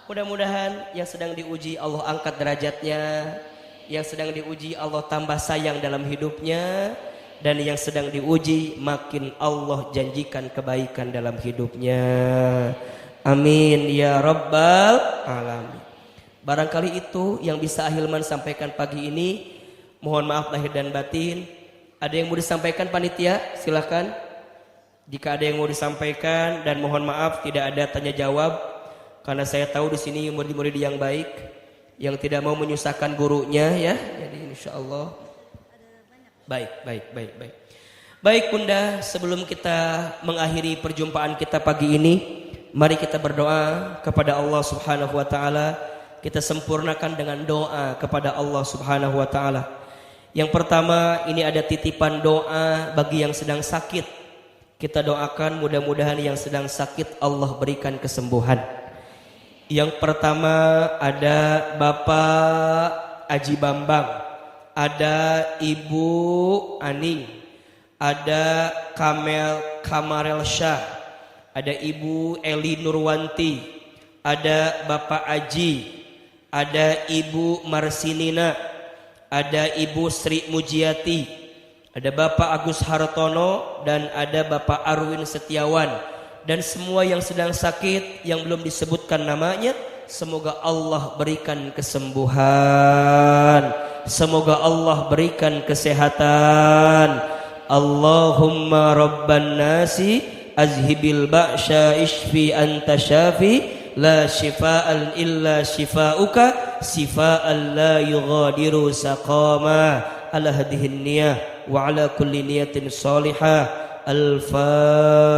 Mudah-mudahan yang sedang diuji Allah angkat derajatnya, yang sedang diuji Allah tambah sayang dalam hidupnya, dan yang sedang diuji makin Allah janjikan kebaikan dalam hidupnya. Amin ya rabbal alamin. Barangkali itu yang bisa Ahilman sampaikan pagi ini. Mohon maaf lahir dan batin. Ada yang mau disampaikan panitia? Silakan. Jika ada yang mau disampaikan, dan mohon maaf tidak ada tanya jawab. Karena saya tahu di sini murid-murid yang baik, yang tidak mau menyusahkan gurunya ya. Jadi insyaallah. Baik Bunda, sebelum kita mengakhiri perjumpaan kita pagi ini, mari kita berdoa kepada Allah Subhanahu wa taala. Kita sempurnakan dengan doa kepada Allah Subhanahu wa taala. Yang pertama, ini ada titipan doa bagi yang sedang sakit. Kita doakan mudah-mudahan yang sedang sakit Allah berikan kesembuhan. Yang pertama ada Bapak Aji Bambang. ada Ibu Aning, ada Kamarel Syah, ada Ibu Eli Nurwanti, ada Bapak Aji, ada Ibu Marsinina, ada Ibu Sri Mujiati, ada Bapak Agus Hartono, dan ada Bapak Arwin Setiawan. Dan semua yang sedang sakit yang belum disebutkan namanya, semoga Allah berikan kesembuhan, semoga Allah berikan kesehatan. Allahumma rabban nasi azhibil ba'sya ishfi anta syafi la shifa'an illa shifa'uka shifa'an la yughadiru saqama. Ala hadhihi niyah wa ala kulli niyatin salihah. Al-Fatihah.